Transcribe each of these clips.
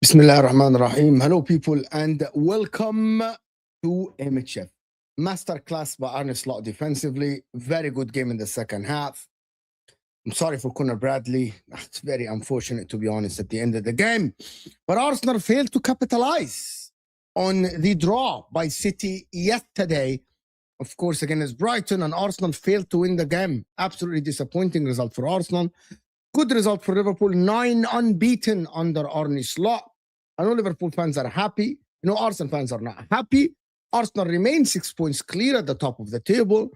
Bismillah ar-Rahman ar-Rahim. Hello, people, and welcome to MHF. Masterclass by Arne Slot defensively. Very good game in the second half. I'm sorry for Conor Bradley. It's very unfortunate, to be honest, at the end of the game. But Arsenal failed to capitalize on the draw by City yesterday, of course, against Brighton, and Arsenal failed to win the game. Absolutely disappointing result for Arsenal. Good result for Liverpool. 9 unbeaten under Arne Slot. I know Liverpool fans are happy. Arsenal fans are not happy. Arsenal remains 6 points clear at the top of the table.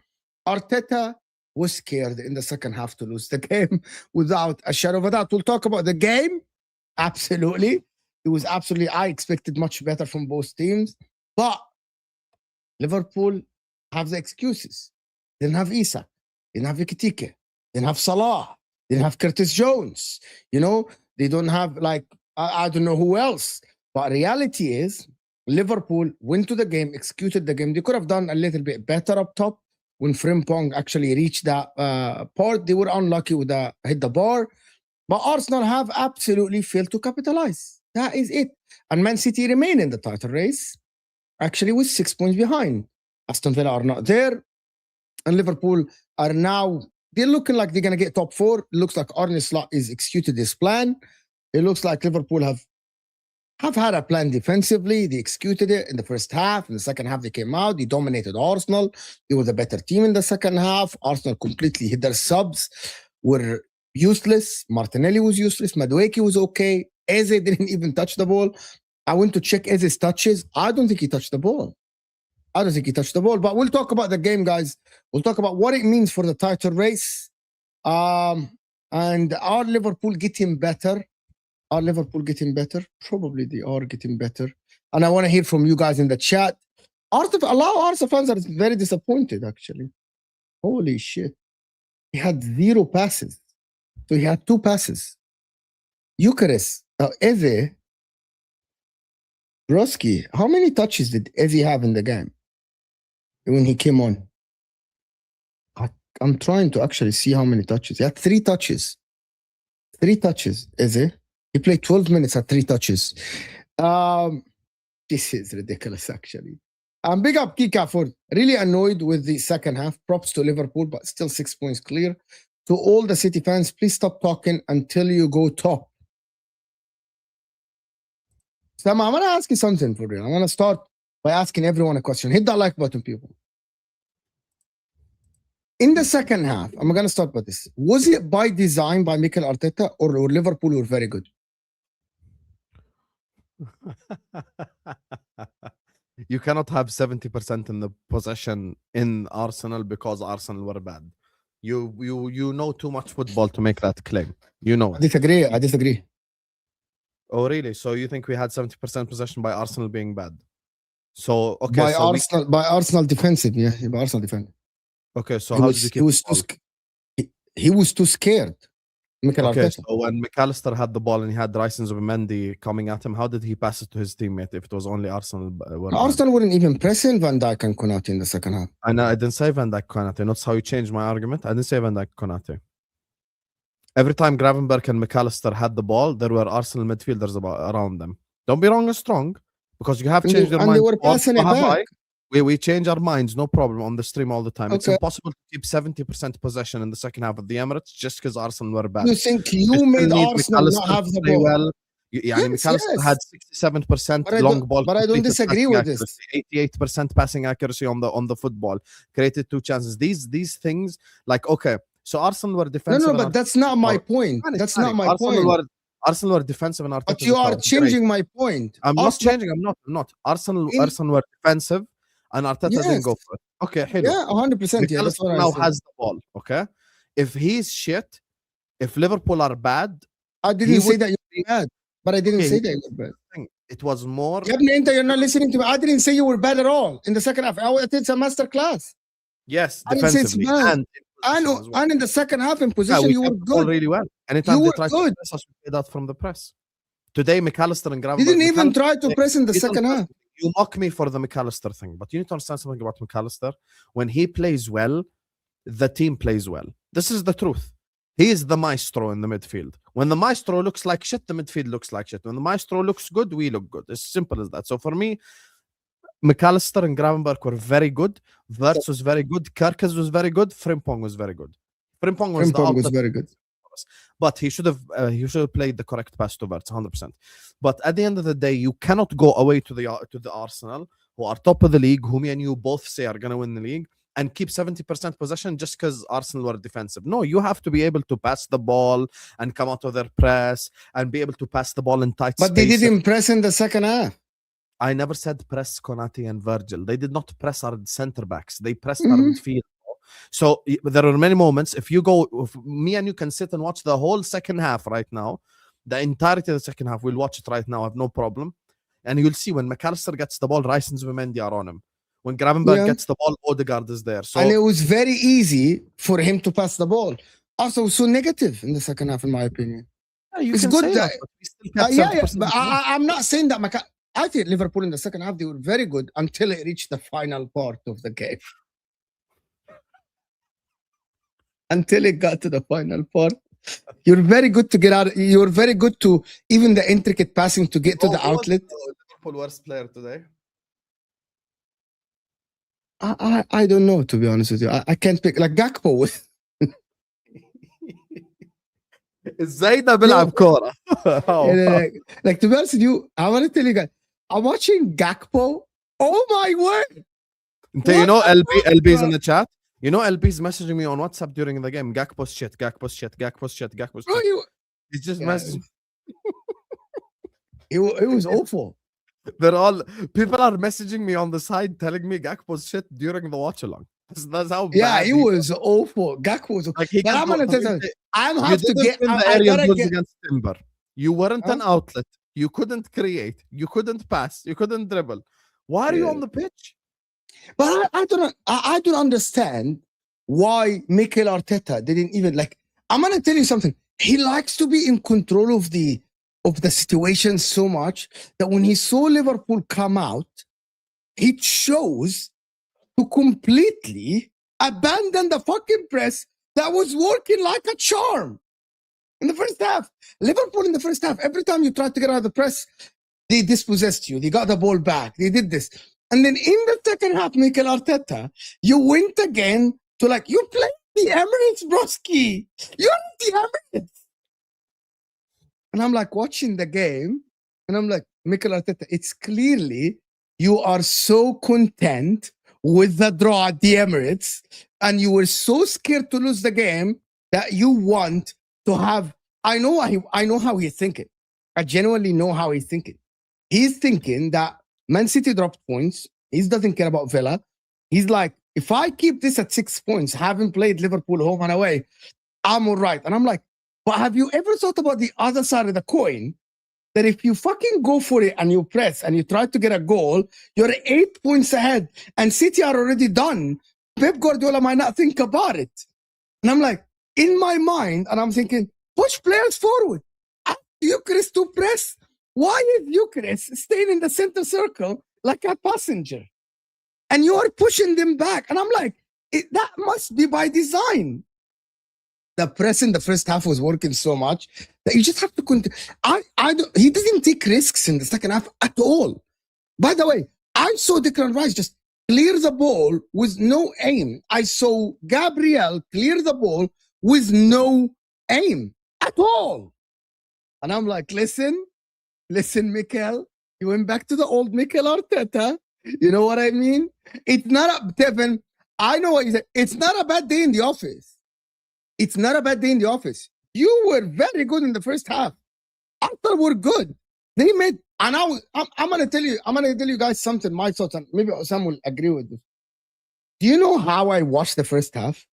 Arteta was scared in the second half to lose the game without a shadow of a doubt. We'll talk about the game. Absolutely. It was absolutely, I expected much better from both teams. But Liverpool have the excuses. They didn't have Isak. They didn't have Ekitike. They didn't have Salah. They didn't have Curtis Jones. They don't have, I don't know who else. But reality is, Liverpool went to the game, executed the game. They could have done a little bit better up top when Frimpong actually reached that part. They were unlucky with hit the bar. But Arsenal have absolutely failed to capitalize. That is it. And Man City remain in the title race, actually with 6 points behind. Aston Villa are not there. And Liverpool are now, they're looking like they're going to get top 4. It looks like Arne Slot is executed this plan. It looks like Liverpool have had a plan defensively. They executed it in the first half. In the second half, they came out. They dominated Arsenal. They were the better team in the second half. Arsenal completely hit their subs, were useless. Martinelli was useless. Madueke was okay. Eze didn't even touch the ball. I went to check Eze's touches. I don't think he touched the ball. But we'll talk about the game, guys. We'll talk about what it means for the title race. And are Liverpool getting better? Are Liverpool getting better? Probably they are getting better. And I want to hear from you guys in the chat. A lot of Arsenal fans are very disappointed, actually. Holy shit. He had 0 passes. So he had 2 passes. Eucharist, Eze, Broski, how many touches did Eze have in the game when he came on? I'm trying to actually see how many touches. He had 3 touches. 3 touches, Eze. He played 12 minutes at 3 touches. This is ridiculous, actually. Big up Kika for really annoyed with the second half. Props to Liverpool, but still 6 points clear. To all the City fans, please stop talking until you go top. Sam, I want to ask you something for real. I want to start by asking everyone a question. Hit that like button, people. In the second half, I'm going to start with this. Was it by design by Mikel Arteta or Liverpool were very good? You cannot have 70% in the possession in Arsenal because Arsenal were bad. You know too much football to make that claim. You know I it. disagree. I disagree. Oh, really? So you think we had 70% possession by Arsenal being bad? So okay, By so Arsenal defensive, yeah, by Arsenal defensive. okay, so He how was did you he keep was the too ball? he was too scared. Mikel Okay, Arteta. so when McAllister had the ball and he had Rice and Zubimendi coming at him, how did he pass it to his teammate if it was only Arsenal were bad? Arsenal wouldn't even press in Van Dijk and Konate in the second half. I know, I didn't say Van Dijk Konate. That's how you changed my argument. I didn't say Van Dijk Konate. Every time Gravenberch and McAllister had the ball, there were Arsenal midfielders around them. Don't be wrong or strong, because you have changed your And mind. they were passing it back. We change our minds, no problem, on the stream all the time. Okay. It's impossible to keep 70% possession in the second half of the Emirates just because Arsenal were bad. You think you made Arsenal not have the ball? Well. McAllister had 67% long ball, but I don't disagree with this. 88% passing accuracy on the football, created 2 chances. These things, like, okay, so Arsenal were defensive. No, but that's not my point. That's not my point. Arsenal were defensive and Arteta. But you are changing my point. I'm not changing. I'm not. Arsenal were defensive and Arteta didn't go for it. Okay, hello. Yeah, 100%. Yeah, that's what I now said. has the ball. Okay, if he's shit, if Liverpool are bad, I didn't say that you're bad, but I didn't say that you were bad. It was more. You're not listening to me. I didn't say you were bad at all in the second half. It's a masterclass. Yes, defensively and in the second half in position, you were good. Really well. Anytime they tried to press us, we played out from the press. Today, McAllister and Gravenberch. You didn't even try to press in the second half. You mock me for the McAllister thing, but you need to understand something about McAllister. When he plays well, the team plays well. This is the truth. He is the maestro in the midfield. When the maestro looks like shit, the midfield looks like shit. When the maestro looks good, we look good. It's simple as that. So for me, McAllister and Gravenberch were very good. Wirtz was very good. Kerkez was very good. Frimpong was very good. Frimpong was very good. But he should have played the correct pass to Wirtz, 100%. But at the end of the day, you cannot go away to the Arsenal, who are top of the league, who me and you both say are going to win the league, and keep 70% possession just because Arsenal were defensive. No, you have to be able to pass the ball and come out of their press and be able to pass the ball in tight space. But they didn't press in the second half. I never said press Konate and Virgil. They did not press our center backs. They pressed our midfield. So there are many moments. If me and you can sit and watch the whole second half right now, the entirety of the second half, we'll watch it right now. I have no problem. And you'll see when McAllister gets the ball, Rice and Zubimendi are on him. When Gravenberch gets the ball, Odegaard is there. So, and it was very easy for him to pass the ball. Also, so negative in the second half, in my opinion. Yeah, it's good that. But I'm not saying that. I think Liverpool in the second half, they were very good until it reached the final part of the game. Until it got to the final part. You're very good to get out. You're very good to even the intricate passing to get to the outlet. Liverpool worst player today. I don't know, to be honest with you. I can't pick. Like Gakpo. ازاي ده بيلعب كورة. Like to be honest with you, I want to tell you guys, I'm watching Gakpo. Oh my word. You know LB's in the chat? You know LB's messaging me on WhatsApp during the game. Gakpo's shit. He's just messaging. It was awful. People are messaging me on the side telling me Gakpo's shit during the watch along. That's how bad. Yeah, it was awful. Gakpo was like but I'm gonna tell you, I'm have to get the aerial balls against Timber. You weren't an outlet. You couldn't create. You couldn't pass. You couldn't dribble. Why are you on the pitch? But I don't understand why Mikel Arteta didn't even like. I'm gonna tell you something. He likes to be in control of the situation so much that when he saw Liverpool come out, he chose to completely abandon the fucking press that was working like a charm in the first half. Liverpool in the first half, every time you tried to get out of the press, they dispossessed you. They got the ball back. They did this. And then in the second half, Mikel Arteta, you went again to like, you played the Emirates, broski. You're the Emirates. And I'm like watching the game, and I'm like, Mikel Arteta, it's clearly you are so content with the draw at the Emirates, and you were so scared to lose the game that you want to have. I know how he's thinking. I genuinely know how he's thinking. He's thinking that Man City dropped points. He doesn't care about Villa. He's like, if I keep this at 6 points, having played Liverpool home and away, I'm all right. And I'm like, but have you ever thought about the other side of the coin? That if you fucking go for it and you press and you try to get a goal, you're 8 points ahead and City are already done. Pep Guardiola might not think about it. And I'm like, in my mind, and I'm thinking, push players forward. Ask Eucharist to press. Why is Eucharist staying in the center circle like a passenger? And you are pushing them back. And I'm like, that must be by design. The press in the first half was working so much that you just have to continue. He didn't take risks in the second half at all. By the way, I saw Declan Rice just clear the ball with no aim. I saw Gabriel clear the ball with no aim at all. And I'm like, listen, Mikel, you went back to the old Mikel Arteta. You know what I mean? It's not a, Tevin, I know what you said. It's not a bad day in the office. It's not a bad day in the office. You were very good in the first half. Arsenal were good. They made, and I'm gonna tell you guys something, my thoughts, and maybe some will agree with this. Do you know how I watched the first half?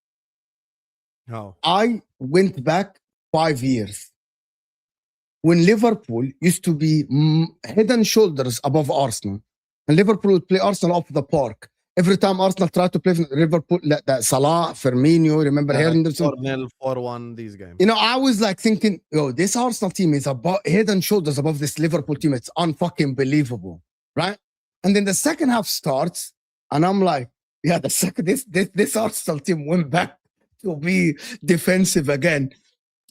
How? I went back 5 years when Liverpool used to be head and shoulders above Arsenal, and Liverpool would play Arsenal off the park. Every time Arsenal tried to play Liverpool, that Salah, Firmino, remember Henderson? 4-0, 4-1, these games. You know, I was like thinking, yo, this Arsenal team is head and shoulders above this Liverpool team. It's unfucking believable, right? And then the second half starts, and I'm like, yeah, this Arsenal team went back to be defensive again.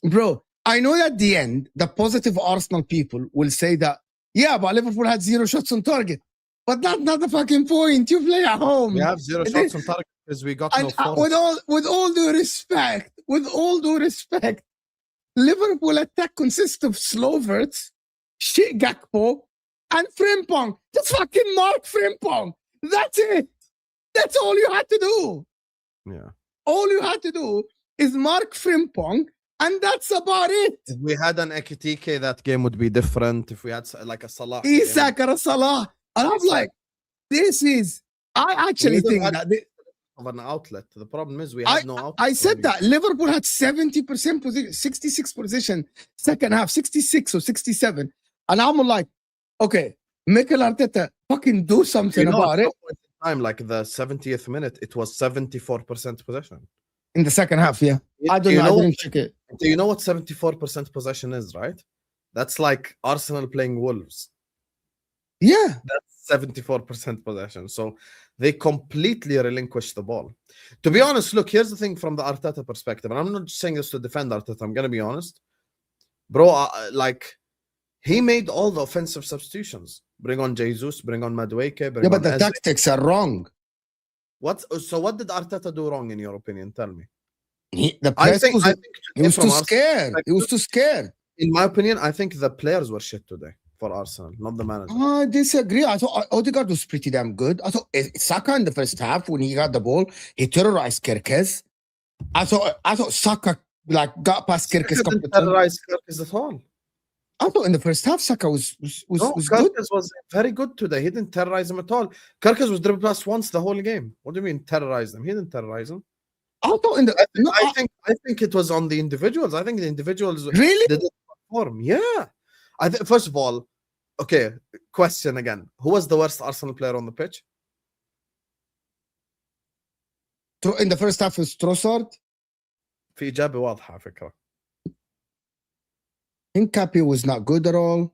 Bro, I know at the end, the positive Arsenal people will say that, yeah, but Liverpool had 0 shots on target. But that's not the fucking point. You play at home. We have 0 shots on target because we got no force. With all due respect, Liverpool attack consists of Sloverts, shit Gakpo, and Frimpong. Just fucking mark Frimpong. That's it. That's all you had to do. Yeah. All you had to do is mark Frimpong, and that's about it. If we had an Ekitike, that game would be different. If we had like a Salah. Isak or a Salah. And I'm like, I actually think that of an outlet. The problem is we had no outlet. I said that Liverpool had 70% position, 66 position, second half, 66 or 67. And I'm like, okay, Mikel Arteta, fucking do something about it. Time, like the 70th minute, it was 74% possession. In the second half, yeah. I don't know. I didn't check it. Do you know what 74% possession is, right? That's like Arsenal playing Wolves. Yeah. That's 74% possession. So they completely relinquished the ball. To be honest, look, here's the thing from the Arteta perspective. And I'm not just saying this to defend Arteta. I'm going to be honest. Bro, like, he made all the offensive substitutions. Bring on Jesus, bring on Madueke. But the tactics are wrong. So what did Arteta do wrong, in your opinion? Tell me. He was too scared. He was too scared. In my opinion, I think the players were shit today. For Arsenal, not the manager. I disagree. I thought Odegaard was pretty damn good. I thought Saka in the first half, when he got the ball, he terrorized Kirkes. I thought Saka got past Kirkes. Didn't terrorize Kirkes at all. I thought in the first half Saka was good. Kirkes was very good today. He didn't terrorize him at all. Kirkes was dribbled past once the whole game. What do you mean terrorize them? He didn't terrorize them. I thought I think it was on the individuals. I think the individuals really didn't perform. Yeah. First of all, okay, question again. Who was the worst Arsenal player on the pitch? In the first half was Trossard. في إجابة واضحة فكرة. Hincapié was not good at all.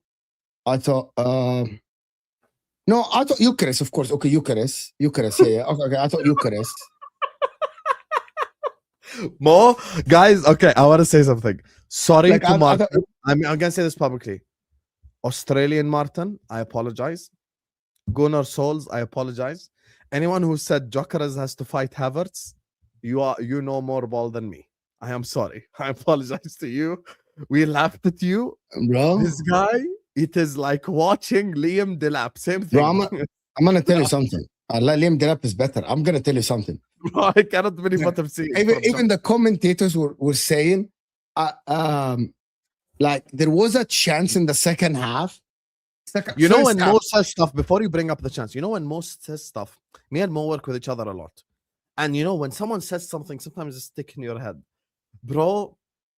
I thought I thought Eucharist, of course. Okay, Eucharist, yeah. Okay, I thought Eucharist. Mo, guys, okay, I want to say something. Sorry to Martin. I'm going to say this publicly. Australian Martin, I apologize. Gunnar Souls, I apologize. Anyone who said Gyökeres has to fight Havertz, you know more ball than me. I am sorry. I apologize to you. We laughed at you. Bro. This guy, it is like watching Liam Delap. Same thing. Bro, I'm going to tell you something. Liam Delap is better. I'm going to tell you something. Bro, I cannot believe what I'm seeing. Even the commentators were saying, like, there was a chance in the second half You know, First when half. Mo says stuff, before you bring up the chance, you know, when Mo says stuff, me and Mo work with each other a lot. And you know, when someone says something, sometimes it's stick in your head. Bro,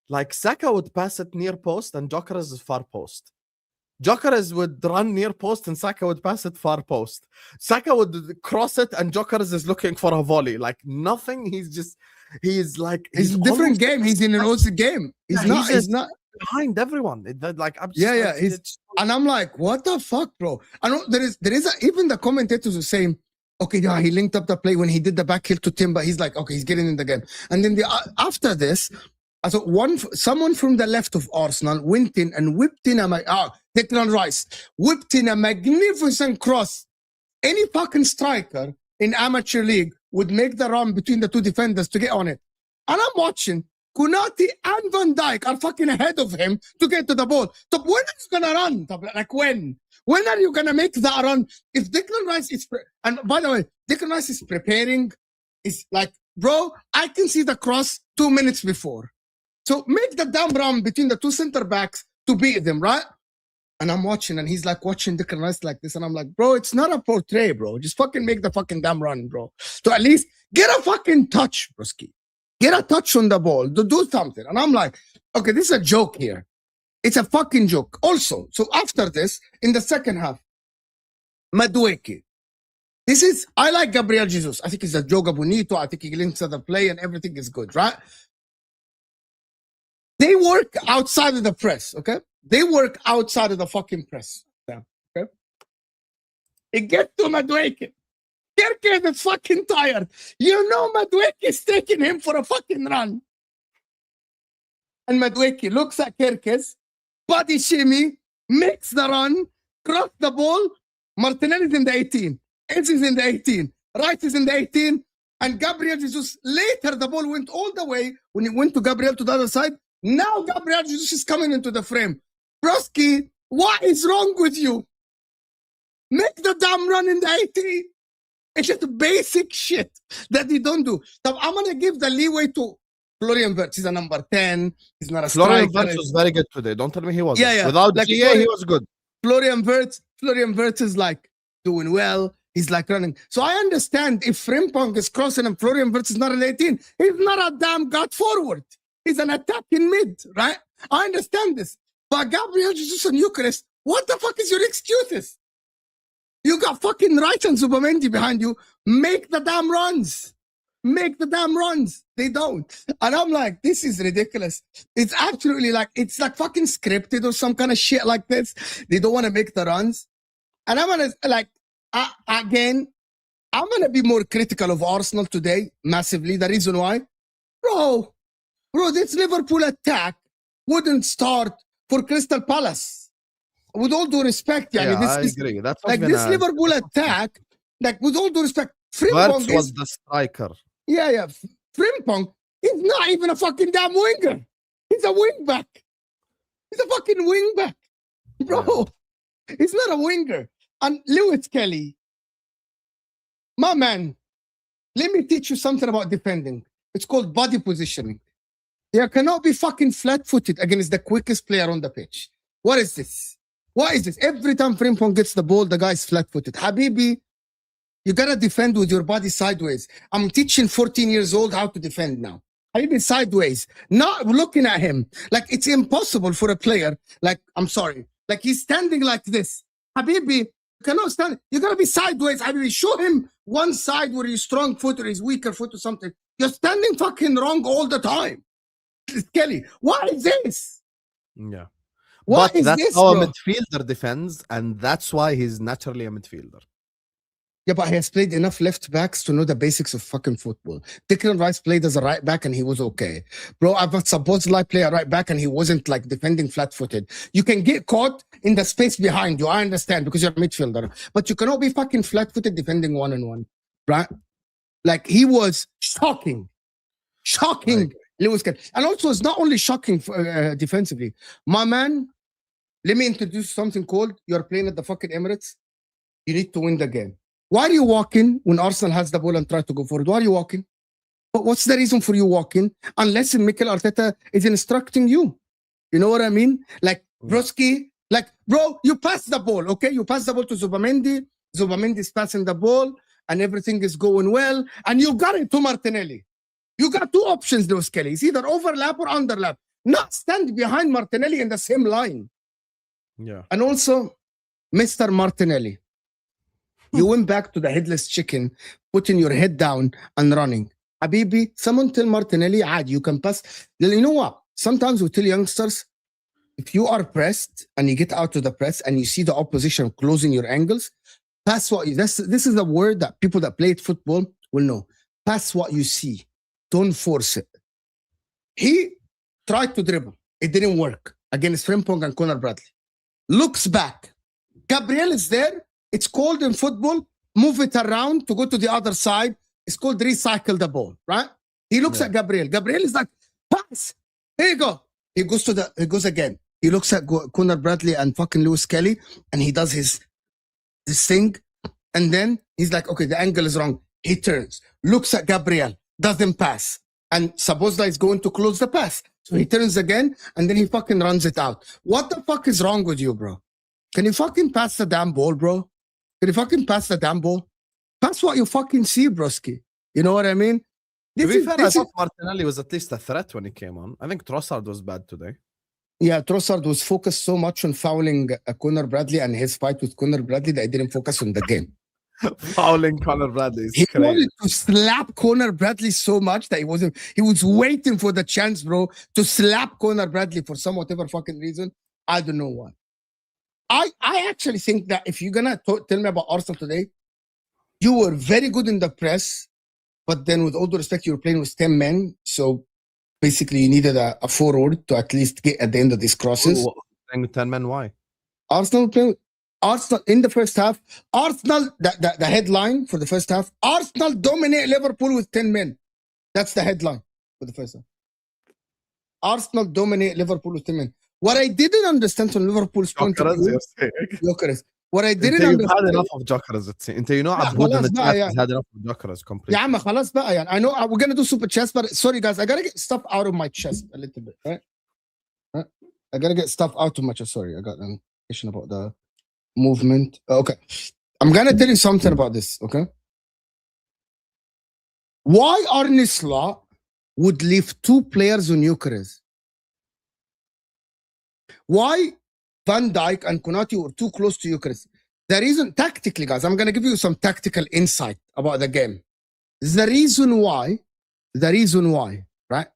like Saka would pass it near post and Jokeres is far post. Jokeres would run near post and Saka would pass it far post. Saka would cross it and Jokeres is looking for a volley. Like nothing. He's like It's a different game. He's in an OC game. He's not behind everyone. Like I'm just, yeah. And I'm like, what the fuck, bro? I know even the commentators were saying, okay, yeah, he linked up the play when he did the back heel to Timber. He's like, okay, he's getting in the game. And then after this, I thought someone from the left of Arsenal went in and whipped in Declan Rice whipped in a magnificent cross. Any fucking striker in amateur league would make the run between the two defenders to get on it. And I'm watching. Konate and Van Dijk are fucking ahead of him to get to the ball. So when are you gonna run? Like when? When are you gonna make that run? If Declan Rice is and by the way, Declan Rice is preparing, it's like, bro, I can see the cross 2 minutes before. So make the damn run between the two center backs to beat them, right? And I'm watching, and he's like watching Declan Rice like this, and I'm like, bro, it's not a portrait, bro. Just fucking make the fucking damn run, bro. So at least get a fucking touch, broski. Get a touch on the ball. Do something. And I'm like, okay, this is a joke here. It's a fucking joke. Also, so after this, in the second half, Madueke. I like Gabriel Jesus. I think he's a joga bonito. I think he links to the play and everything is good, right? They work outside of the press, okay? They work outside of the fucking press. Yeah, okay? It gets to Madueke. Kerkez is fucking tired. You know Madueke is taking him for a fucking run. And Madueke looks at Kerkez, body shimmy, makes the run, cross the ball. Martinelli's in the 18. Eze is in the 18. Rice is in the 18. And Gabriel Jesus, later the ball went all the way when it went to Gabriel to the other side. Now Gabriel Jesus is coming into the frame. Broski, what is wrong with you? Make the damn run in the 18. It's just basic shit that they don't do. So I'm going to give the leeway to Florian Wirtz. He's a number 10. He's not a striker. Florian Wirtz was very good today. Don't tell me he wasn't. Yeah. Without like GA, he was good. Florian Wirtz is like doing well. He's like running. So I understand if Frimpong is crossing and Florian Wirtz is not an 18, he's not a damn gut forward. He's an attacking mid, right? I understand this. But Gabriel Jesus and Eucharist, what the fuck is your excuses? You got fucking Rice and Zubamendi behind you. Make the damn runs. Make the damn runs. They don't. And I'm like, this is ridiculous. It's absolutely like, it's like fucking scripted or some kind of shit like this. They don't want to make the runs. And I'm going to, like, again, I'm going to be more critical of Arsenal today, massively. The reason why? Bro, this Liverpool attack wouldn't start for Crystal Palace. With all due respect, I agree. That's like this Liverpool attack, like with all due respect, Frimpong was the striker. Yeah. Frimpong is not even a fucking damn winger. He's a wing back. He's a fucking wing back. Bro, he's not a winger. And Lewis Kelly, my man, let me teach you something about defending. It's called body positioning. You cannot be fucking flat-footed against the quickest player on the pitch. What is this? What is this? Every time Frimpong gets the ball, the guy's flat-footed. Habibi, you gotta defend with your body sideways. I'm teaching 14 years old how to defend now. Habibi, sideways, not looking at him. Like, it's impossible for a player. Like, I'm sorry. Like, he's standing like this. Habibi, you cannot stand. You gotta be sideways. Habibi, show him one side where he's strong foot or he's weaker foot or something. You're standing fucking wrong all the time. Kelly, what is this? Yeah. What but is that's this, how bro? a midfielder defends, and that's why he's naturally a midfielder. Yeah, but he has played enough left backs to know the basics of fucking football. Declan Rice played as a right back and he was okay. Bro, I've supposedly play a right back and he wasn't like defending flat-footed. You can get caught in the space behind you, I understand, because you're a midfielder. But you cannot be fucking flat-footed defending one-on-one, right? Like, he was shocking. Lewis Kelly. And also, it's not only shocking defensively. My man, let me introduce something called, you're playing at the fucking Emirates. You need to win the game. Why are you walking when Arsenal has the ball and try to go forward? Why are you walking? But what's the reason for you walking? Unless Mikel Arteta is instructing you. You know what I mean? Like, Broski, Like, bro, you pass the ball, okay? You pass the ball to Zubamendi. Zubamendi's passing the ball, and everything is going well. And you got it to Martinelli. You got two options, Lewis Kelly. It's either overlap or underlap. Not stand behind Martinelli in the same line. Yeah. And also, Mr. Martinelli, you went back to the headless chicken, putting your head down and running. Habibi, someone tell Martinelli, you can pass. You know what? Sometimes we tell youngsters, if you are pressed and you get out of the press and you see the opposition closing your angles, pass what you, this is a word that people that played football will know. Pass what you see. Don't force it. He tried to dribble. It didn't work against Frimpong and Conor Bradley. Looks back. Gabriel is there. It's called in football, move it around to go to the other side. It's called recycle the ball, right? He looks at Gabriel. Gabriel is like, pass. Here you go. He goes again. He looks at Conor Bradley and fucking Lewis Kelly, and he does his thing. And then he's like, okay, the angle is wrong. He turns, looks at Gabriel, doesn't pass. And Sabozla is going to close the pass. So he turns again, and then he fucking runs it out. What the fuck is wrong with you, bro? Can you fucking pass the damn ball, bro? Can you fucking pass the damn ball? Pass what you fucking see, broski. You know what I mean? To be fair, I thought Martinelli was at least a threat when he came on. I think Trossard was bad today. Yeah, Trossard was focused so much on fouling Conor Bradley and his fight with Conor Bradley that he didn't focus on the game. Fouling Conor Bradley is he crazy. wanted to slap Conor Bradley so much that he was waiting for the chance, bro, to slap Conor Bradley for some whatever fucking reason. I don't know why. I actually think that if you're gonna tell me about Arsenal today, you were very good in the press, but then with all due respect, you were playing with 10 men. So basically you needed a forward to at least get at the end of these crosses. Playing with 10 men, why? Arsenal in the first half. Arsenal, the headline for the first half, Arsenal dominate Liverpool with 10 men. That's the headline for the first half. Arsenal dominate Liverpool with 10 men. What I didn't understand from Liverpool's point of view, what I didn't understand. You've had enough of Jokeras. انت you know Abud and the chat has had enough of Jokeras completely. يا عم خلاص بقى يعني. I know we're gonna do super chest, but sorry guys, I gotta get stuff out of my chest a little bit, right? I gotta get stuff out of my chest. Sorry, I got an question about the movement. Okay, I'm gonna tell you something about this. Okay, why Arne Slot would leave two players on Eucharist? Why Van Dijk and Konate were too close to Eucharist? The reason, tactically, guys, I'm going to give you some tactical insight about the game. The reason why, right?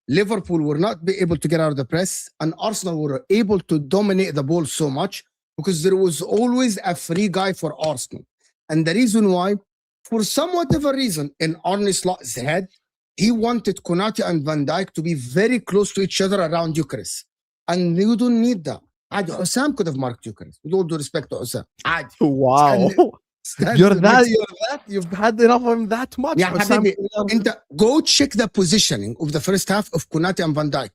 Liverpool were not be able to get out of the press, and Arsenal were able to dominate the ball so much because there was always a free guy for Arsenal. And the reason why, for some whatever reason, in Arne Slot's head, he wanted Konate and Van Dijk to be very close to each other around Eucharist. And you don't need that. عادي Hussam could have marked Eucharist. With all due respect to Hussam. عادي. Wow. You've had enough of him that much. Yeah, حبيبي, go check the positioning of the first half of Konate and Van Dijk.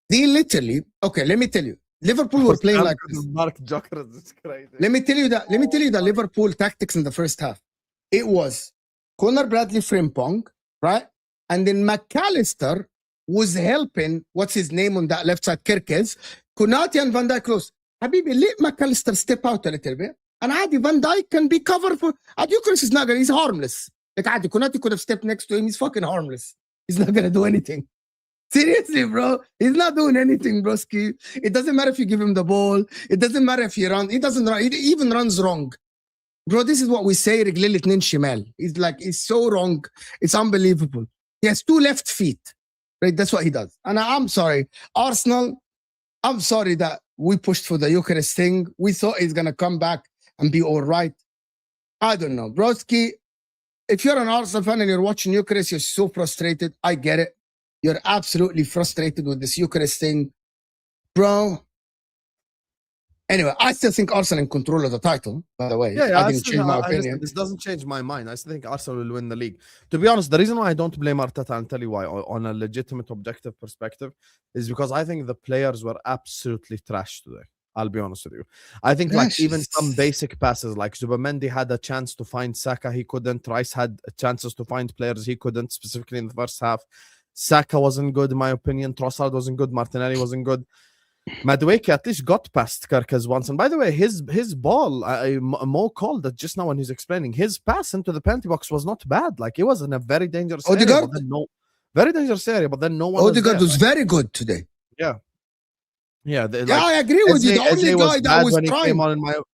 They literally, okay, let me tell you. Liverpool were playing like this. Mark Jokeras is crazy. Let me tell you the Liverpool tactics in the first half. It was Conor Bradley Frimpong, right? And then McAllister was helping, what's his name on that left side, Kirkes. Konate and Van Dijk close. Habibi, let McAllister step out a little bit. And Adi, Van Dijk can be covered for... Eucharist is not going to... He's harmless. Like Adi, Konate could have stepped next to him. He's fucking harmless. He's not going to do anything. Seriously, bro. He's not doing anything, broski. It doesn't matter if you give him the ball. It doesn't matter if he runs. He doesn't run. He even runs wrong. Bro, this is what we say, رجليه الاتنين شمال. He's like, he's so wrong. It's unbelievable. He has two left feet. Right? That's what he does. And I'm sorry. Arsenal, I'm sorry that we pushed for the Eucharist thing. We thought he's going to come back and be all right. I don't know. Broski, if you're an Arsenal fan and you're watching Eucharist, you're so frustrated. I get it. You're absolutely frustrated with this Eucharist thing. Bro. Anyway, I still think Arsenal in control of the title, by the way. Yeah, I didn't change my opinion. This doesn't change my mind. I still think Arsenal will win the league. To be honest, the reason why I don't blame Arteta, I'll tell you why, on a legitimate objective perspective, is because I think the players were absolutely trash today. I'll be honest with you. I think like even some basic passes, like Zubamendi had a chance to find Saka, he couldn't. Rice had chances to find players, he couldn't, specifically in the first half. Saka wasn't good, in my opinion. Trossard wasn't good. Martinelli wasn't good. Madueke at least got past Kerkez once. And by the way, his ball, Mo called it just now when he's explaining. His pass into the penalty box was not bad. Like, he was in a very dangerous area. But then very dangerous area, but then no one Odegaard was very good today. Yeah. Yeah, I agree with you. The only guy that was trying.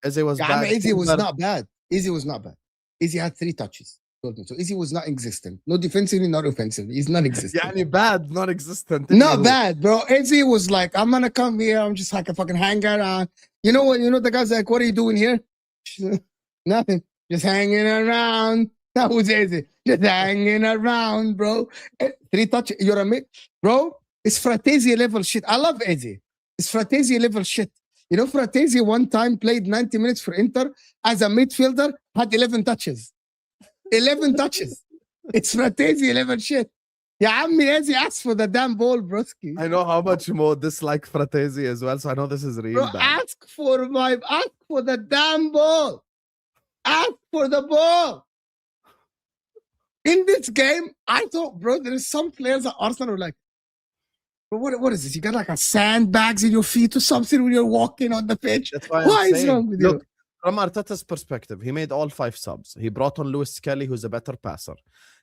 Eze was bad. Eze was not bad. Eze was not bad. Eze had 3 touches. So Eze was not existent. No defensively, not offensively. He's not existent. Yeah, bad, not existent. Not bad, bro. Eze was like, I'm gonna come here. I'm just like a fucking hanger on. You know what? You know the guy's like, what are you doing here? Nothing. Just hanging around. That was Eze. Just hanging around, bro. 3 touches. You're a mate, bro. It's Fratesi level shit. I love Eze. It's Fratesi level shit. You know, Fratesi one time played 90 minutes for Inter as a midfielder, had 11 touches. 11 touches. It's Fratesi level shit. Yeah, Eze asked for the damn ball, broski. I know how much more dislike Fratesi as well, so I know this is real bad. Ask for the damn ball. Ask for the ball. In this game, I thought, bro, there is some players at Arsenal who are like, what is this? You got like a sandbags in your feet or something when you're walking on the pitch? That's why is wrong with you? From Arteta's perspective, he made all 5 subs. He brought on Lewis Kelly, who's a better passer.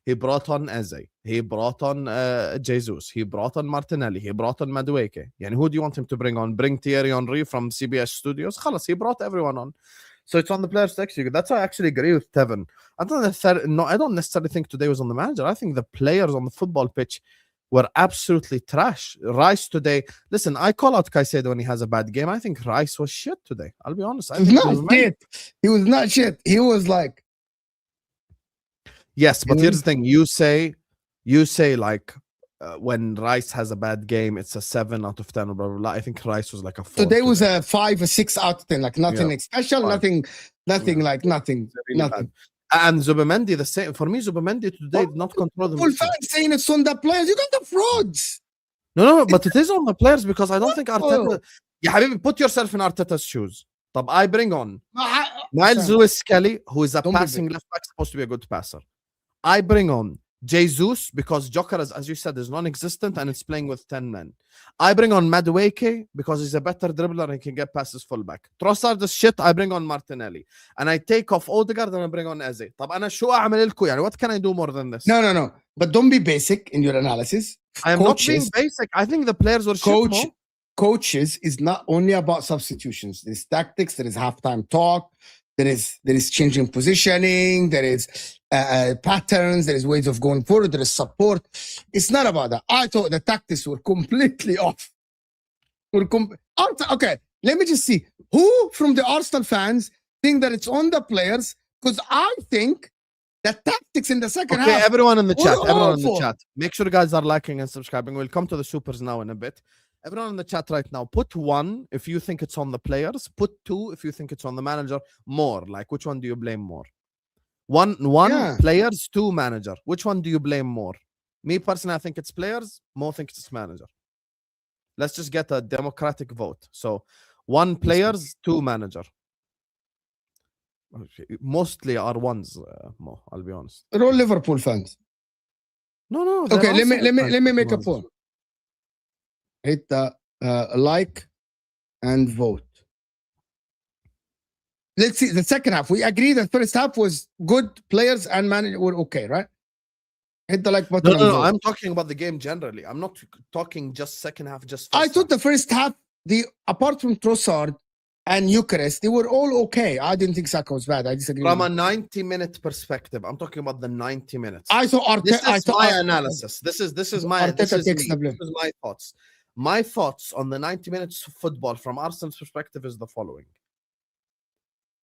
He brought on Eze. He brought on Jesus. He brought on Martinelli. He brought on Madueke. And who do you want him to bring on? Bring Thierry Henry from CBS Studios? Khalas, he brought everyone on. So it's on the players to execute. That's why I actually agree with Tevin. I don't necessarily think today was on the manager. I think the players on the football pitch were absolutely trash. Rice today, listen, I call out Caicedo when he has a bad game. I think Rice was shit today. I'll be honest. He was not shit. He was like, yes, but here's the thing. You say like when Rice has a bad game, it's a 7 out of 10 or blah, blah, blah. I think Rice was like a 4. Today was a 5 or 6 out of 10. Like nothing special, 5. nothing, like nothing. Really nothing. And Zubimendi, the same. For me, Zubimendi today did not control the full fans saying it's on the players. You got the frauds. No, but it is on the players because I don't think Arteta. Yeah, Habibi, put yourself in Arteta's shoes. I bring on Miles Lewis Kelly, who is a passing left back, supposed to be a good passer. I bring on Jesus because Gyökeres, as you said, is non-existent and it's playing with 10 men. I bring on Madueke because he's a better dribbler and can get past his fullback. Trossard is shit. I bring on Martinelli. And I take off Odegaard and I bring on Eze. What can I do more than this? No. But don't be basic in your analysis. I'm not being basic. I think the players were shit. Coaches is not only about substitutions. There's tactics. There is halftime talk. There is changing positioning. There is patterns. There is ways of going forward. There is support. It's not about that. I thought the tactics were completely off. Okay, let me just see. Who from the Arsenal fans think that it's on the players? Because I think the tactics in the second half. Okay, everyone in the chat. Make sure you guys are liking and subscribing. We'll come to the supers now in a bit. Everyone in the chat right now, put 1 if you think it's on the players. Put 2 if you think it's on the manager. More, like which one do you blame more? One players, 2 manager. Which one do you blame more? Me personally, I think it's players. Mo thinks it's manager. Let's just get a democratic vote. So 1 players, 2 manager. Mostly are ones, Mo. I'll be honest. They're all Liverpool fans. No. Okay, let me make a point. Hit the like and vote. Let's see the second half. We agree the first half was good. Players and manager were okay, right? Hit the like button. No. I'm talking about the game generally. I'm not talking just second half. I thought the first half, apart from Trossard and Gyökeres, they were all okay. I didn't think Saka was bad. I disagree. From a 90-minute perspective, I'm talking about the 90 minutes. I thought this is my analysis. This is my thoughts. My thoughts on the 90 minutes of football from Arsenal's perspective is the following.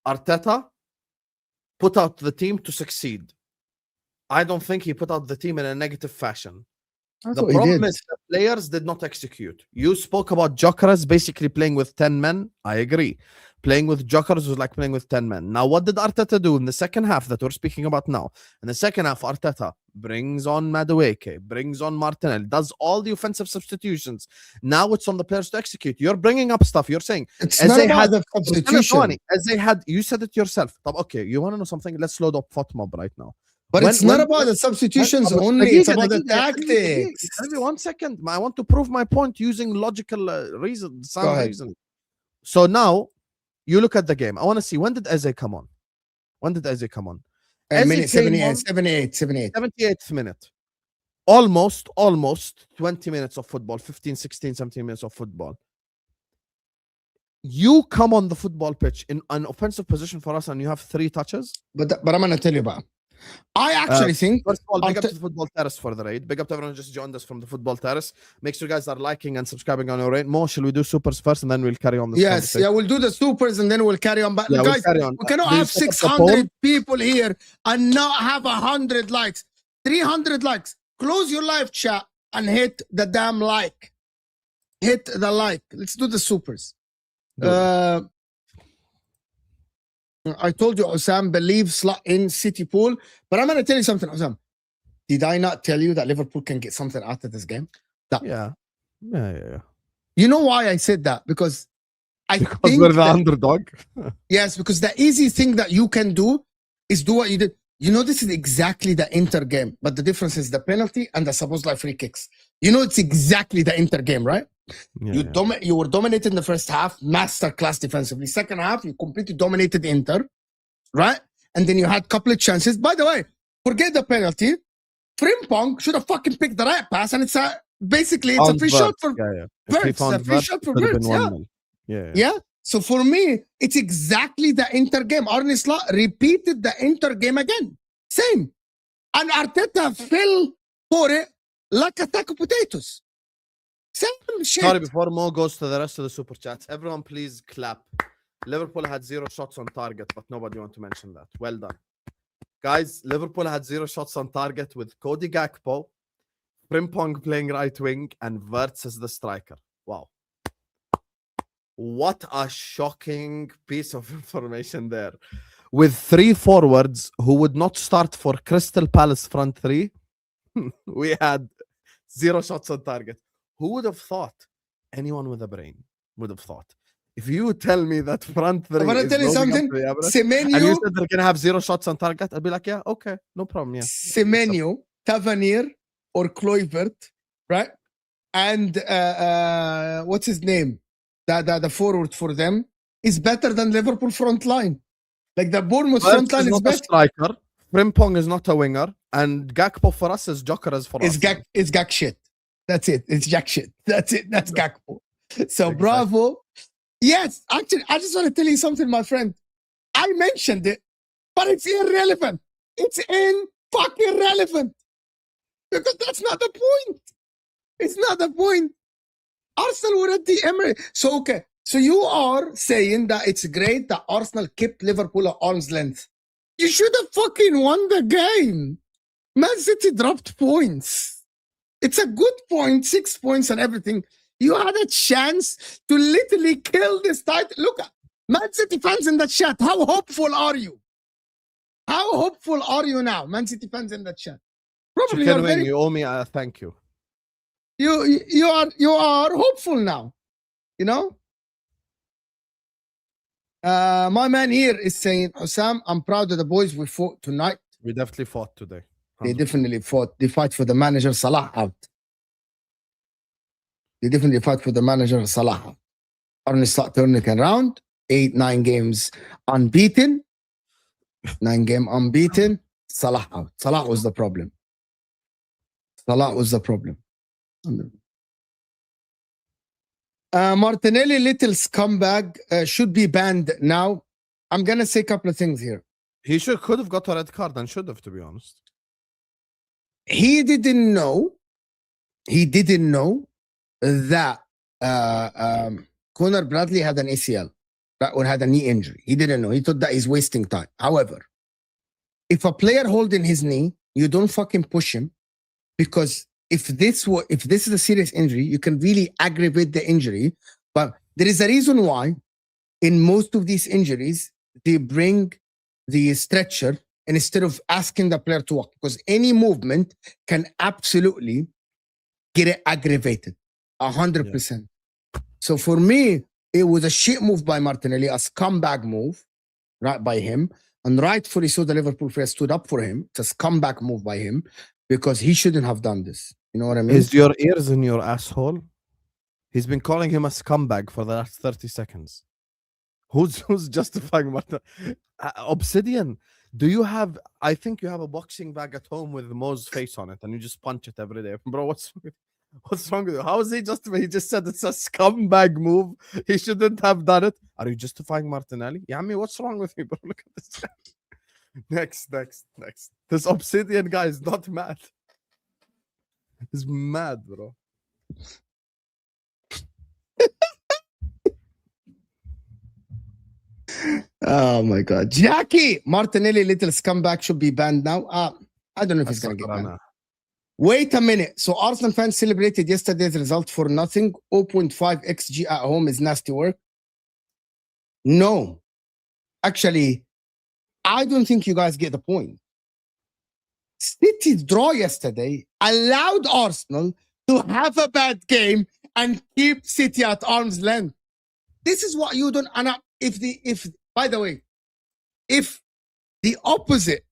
Arteta put out the team to succeed. I don't think he put out the team in a negative fashion. The problem is the players did not execute. You spoke about Gyökeres basically playing with 10 men. I agree. Playing with Gyökeres was like playing with 10 men. Now, what did Arteta do in the second half that we're speaking about now? In the second half, Arteta brings on Madueke, brings on Martinelli, does all the offensive substitutions. Now it's on the players to execute. You're bringing up stuff. You're saying, it's not about the substitution. As they had, you said it yourself. Okay, you want to know something? Let's load up FOTMob right now. But it's not about the substitutions only. It's about the tactics. 1 second. I want to prove my point using logical reason, sound reason. So now you look at the game. I want to see, when did Eze come on? Minute 78. 78th minute. Almost 20 minutes of football, 15, 16, 17 minutes of football. You come on the football pitch in an offensive position for us and you have 3 touches. But I'm going to tell you about. I actually think. First of all, big up to the Football Terrace for the raid. Big up to everyone who just joined us from the Football Terrace. Make sure you guys are liking and subscribing on our raid. Mo, shall we do supers first and then we'll carry on this? Yes, yeah, we'll do the supers and then we'll carry on. But yeah, guys, we'll we cannot have 600 people here and not have 100 likes, 300 likes. Close your live chat and hit the damn like. Hit the like. Let's do the supers. I told you, Osam, believe Slot in City Pool. But I'm going to tell you something, Osam. Did I not tell you that Liverpool can get something out of this game? Yeah. You know why I said that? Because think we're the underdog. Yes, because the easy thing that you can do is do what you did. You know, this is exactly the Inter game, but the difference is the penalty and the supposed like free kicks. You know, it's exactly the Inter game, right? You were dominated in the first half, masterclass defensively. Second half, you completely dominated Inter, right? And then you had a couple of chances. By the way, forget the penalty. Frimpong should have fucking picked the right pass, and it's a free shot for Wirtz. It's a free shot for Wirtz. Yeah. So for me, it's exactly the Inter game. Arne Slot repeated the Inter game again. Same. And Arteta fell for it like a sack of potatoes. Same shit. Sorry, before Mo goes to the rest of the super chats, everyone please clap. Liverpool had 0 shots on target, but nobody want to mention that. Well done. Guys, Liverpool had 0 shots on target with Cody Gakpo, Frimpong playing right wing, and Wirtz as the striker. Wow. What a shocking piece of information there. With 3 forwards who would not start for Crystal Palace front 3, we had 0 shots on target. Who would have thought? Anyone with a brain would have thought. If you tell me that front 3 I'm going to tell you something. Semenyo, and you said they're going to have 0 shots on target, I'd be like, yeah, okay, no problem. Yeah. Semenyo, Tavernier, or Kluivert, right? And what's his name? The forward for them is better than Liverpool front line. Like the Bournemouth front line is better. Striker. Frimpong is not a winger, and Gakpo for us is Jokeras for us. It's Gak shit. That's it. It's Jack shit. That's it. That's Gakpo. So exactly. Bravo. Yes, actually, I just want to tell you something, my friend. I mentioned it, but it's irrelevant. It's fucking relevant. Because that's not the point. It's not the point. Arsenal were at the Emirates. So, okay. So you are saying that it's great that Arsenal kept Liverpool at arm's length. You should have fucking won the game. Man City dropped points. It's a good point, 6 points and everything. You had a chance to literally kill this title. Look, Man City fans in the chat, how hopeful are you? How hopeful are you now, Man City fans in the chat? Probably you owe me a thank you. You are hopeful now, you know. My man here is saying, Osam, I'm proud of the boys we fought tonight. We definitely fought today. 100%. They definitely fought. They fight for the manager Salah out. They definitely fight for the manager Salah out. Arne Slot turning it around. 8-9 games unbeaten. 9-game unbeaten. Salah out. Salah was the problem. Salah was the problem. Martinelli, little scumbag, should be banned now. I'm going to say a couple of things here. He could have got a red card and should have, to be honest. He didn't know that Conor Bradley had an ACL or had a knee injury. He didn't know. He thought that he's wasting time. However, if a player holding his knee, you don't fucking push him, because if this is a serious injury, you can really aggravate the injury. But there is a reason why in most of these injuries, they bring the stretcher instead of asking the player to walk, because any movement can absolutely get it aggravated 100%. Yeah. So for me, it was a shit move by Martinelli, a scumbag move, right, by him. And rightfully so, the Liverpool players stood up for him. It's a comeback move by him because he shouldn't have done this. You know what I mean? Is your ears in your asshole? He's been calling him a scumbag for the last 30 seconds. Who's justifying what? Obsidian, do you have? I think you have a boxing bag at home with Mo's face on it, and you just punch it every day, bro. What's wrong with you? How is he justifying? He just said it's a scumbag move. He shouldn't have done it. Are you justifying Martinelli? Yeah, I mean, what's wrong with you, bro? Look at this. Next. This Obsidian guy is not mad. He's mad, bro. Oh my God, Jackie Martinelli, little scumbag, should be banned now. I don't know if he's gonna get banned. Wait a minute. So Arsenal fans celebrated yesterday's result for nothing. 0.5 xG at home is nasty work. No, actually, I don't think you guys get the point. City's draw yesterday allowed Arsenal to have a bad game and keep City at arm's length. This is what you don't. And by the way, if the opposite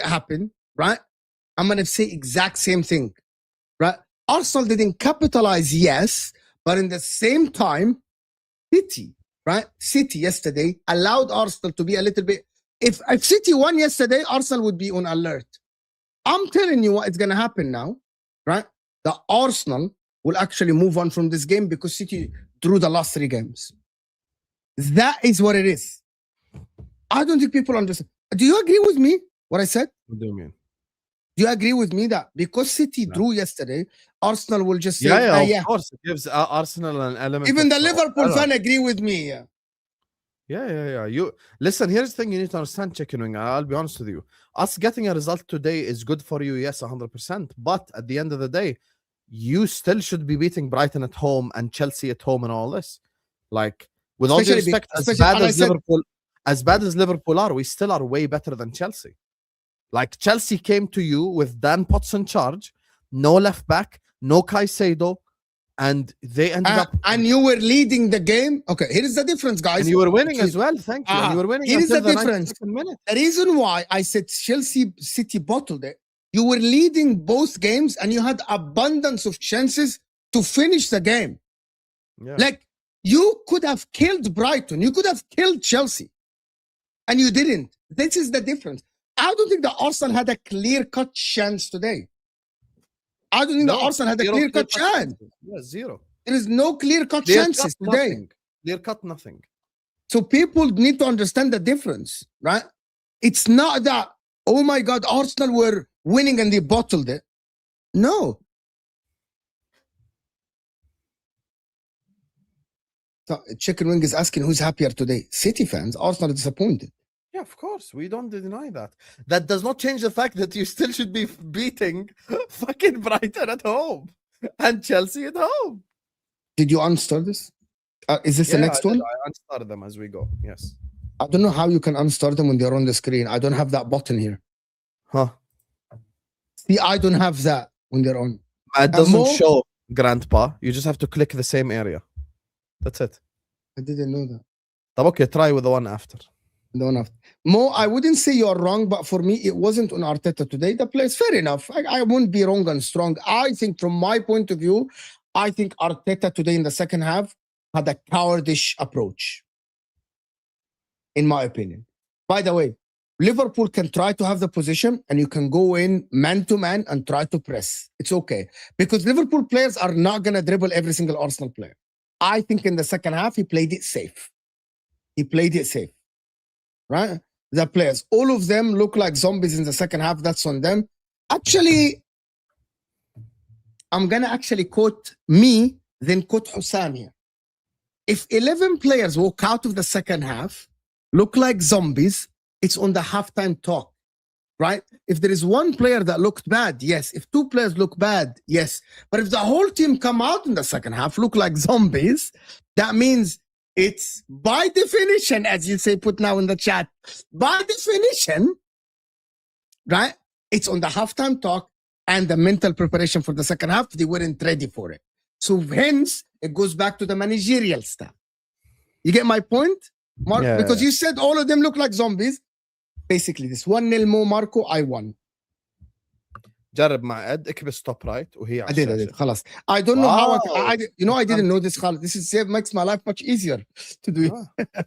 happened, right? I'm gonna say exact same thing, right? Arsenal didn't capitalize, yes, but in the same time, City yesterday allowed Arsenal to be a little bit. If City won yesterday, Arsenal would be on alert. I'm telling you what is gonna happen now, right? The Arsenal will actually move on from this game because City drew the last 3 games. That is what it is. I don't think people understand. Do you agree with me? What I said? What do you mean? Do you agree with me that because City drew yesterday, Arsenal will just say, yeah, of course. It gives Arsenal an element. Even the Liverpool fan agree with me. Yeah. You listen. Here's the thing you need to understand, Chicken Wing. I'll be honest with you. Us getting a result today is good for you, yes, 100%. But at the end of the day, you still should be beating Brighton at home and Chelsea at home and all this. Like, with all due respect, as bad as Liverpool are, we still are way better than Chelsea. Like, Chelsea came to you with Dan Potts in charge, no left back, no Caicedo, and they ended up. And you were leading the game. Okay, here is the difference, guys. And you were winning as well. Thank you. And you were winning. Here is the difference. The reason why I said City bottled it. You were leading both games, and you had abundance of chances to finish the game. Yeah. Like, you could have killed Brighton. You could have killed Chelsea, and you didn't. This is the difference. I don't think the Arsenal had a clear-cut chance today. I don't think the Arsenal had a clear-cut chance. Yeah, 0. There is no clear-cut chances today. Clear-cut nothing. So people need to understand the difference, right? It's not that, oh my God, Arsenal were winning and they bottled it. No. So Chicken Wing is asking who's happier today. City fans. Arsenal are disappointed. Yeah, of course. We don't deny that. That does not change the fact that you still should be beating fucking Brighton at home and Chelsea at home. Did you unstart this? Is this the next one? I unstarted them as we go. Yes. I don't know how you can unstart them when they're on the screen. I don't have that button here. Huh? See, I don't have that when they're on. It doesn't show, Grandpa. You just have to click the same area. That's it. I didn't know that. Okay, try with the one after. Mo, I wouldn't say you're wrong, but for me, it wasn't on Arteta today. The players, fair enough. I wouldn't be wrong and strong. I think from my point of view, I think Arteta today in the second half had a cowardice approach, in my opinion. By the way, Liverpool can try to have the position and you can go in man-to-man and try to press. It's okay. Because Liverpool players are not going to dribble every single Arsenal player. I think in the second half, he played it safe. Right? The players, all of them look like zombies in the second half. That's on them. Actually, I'm going to actually quote me, then quote Hussam here. If 11 players walk out of the second half, look like zombies, it's on the halftime talk, right? If there is one player that looked bad, yes. If 2 players look bad, yes. But if the whole team come out in the second half, look like zombies, that means it's by definition, as you say, put now in the chat, by definition, right? It's on the halftime talk and the mental preparation for the second half. They weren't ready for it. So hence, it goes back to the managerial stuff. You get my point? Because you said all of them look like zombies. Basically, this 1-0 Mo Marco, I won. جرب مع اد اكتب ستوب رايت وهي I did. خلاص. I don't know how I didn't know this. This makes my life much easier to do it.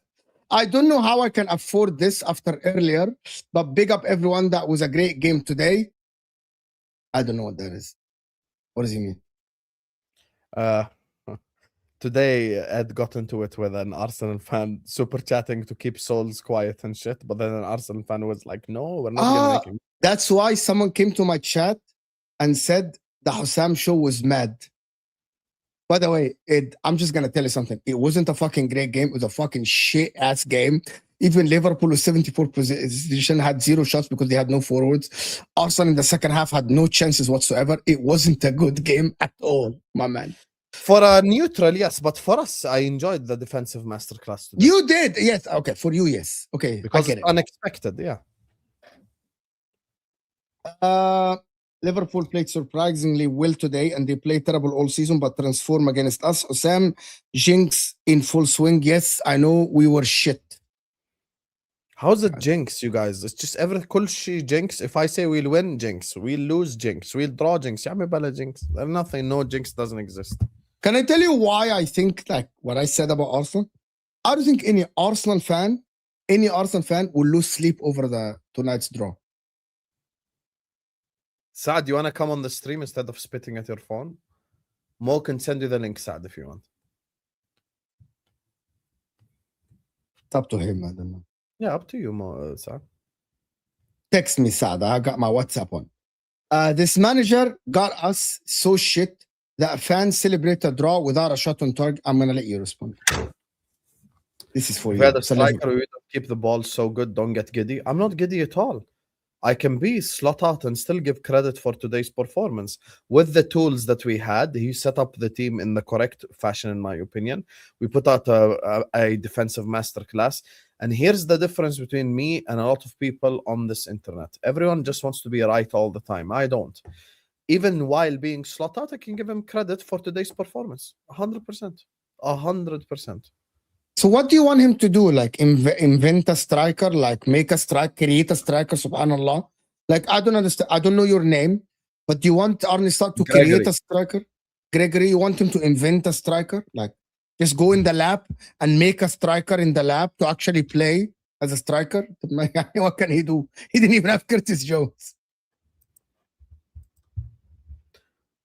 I don't know how I can afford this after earlier, but big up everyone. That was a great game today. I don't know what that is. What does he mean? Today Ed got into it with an Arsenal fan super chatting to keep souls quiet and shit, but then an Arsenal fan was like, no, we're not gonna make him. That's why someone came to my chat and said the Hussam show was mad. By the way, I'm just gonna tell you something. It wasn't a fucking great game. It was a fucking shit ass game. Even Liverpool with 74 position had 0 shots because they had no forwards. Arsenal in the second half had no chances whatsoever. It wasn't a good game at all, my man. For a neutral, yes, but for us, I enjoyed the defensive masterclass today. You did, yes. Okay, for you, yes. Okay, because I get it. Unexpected, yeah. Liverpool played surprisingly well today, and they played terrible all season, but transform against us. Osam, jinx in full swing. Yes, I know we were shit. How's it jinx, you guys? It's just every كل شيء jinx. If I say we'll win, jinx. We'll lose, jinx. We'll draw, jinx. يا عمي بلا jinx. There's nothing. No jinx doesn't exist. Can I tell you why I think like what I said about Arsenal? I don't think any Arsenal fan will lose sleep over the tonight's draw. Saad, you want to come on the stream instead of spitting at your phone? Mo can send you the link, Saad, if you want. It's up to him, I don't know. Yeah, up to you, Mo, Saad. Text me, Saad. I got my WhatsApp on. This manager got us so shit that fans celebrate a draw without a shot on target. I'm going to let you respond. This is for you. We're the striker, we don't keep the ball so good, don't get giddy. I'm not giddy at all. I can be slot out and still give credit for today's performance. With the tools that we had, he set up the team in the correct fashion, in my opinion. We put out a defensive masterclass. And here's the difference between me and a lot of people on this internet. Everyone just wants to be right all the time. I don't. Even while being slot out, I can give him credit for today's performance. 100%. 100%. So what do you want him to do? Like invent a striker, like make a striker, create a striker, subhanAllah? Like, I don't understand. I don't know your name, but do you want Arne Slot to create a striker? Gregory, you want him to invent a striker? Like, just go in the lab and make a striker in the lab to actually play as a striker? What can he do? He didn't even have Curtis Jones.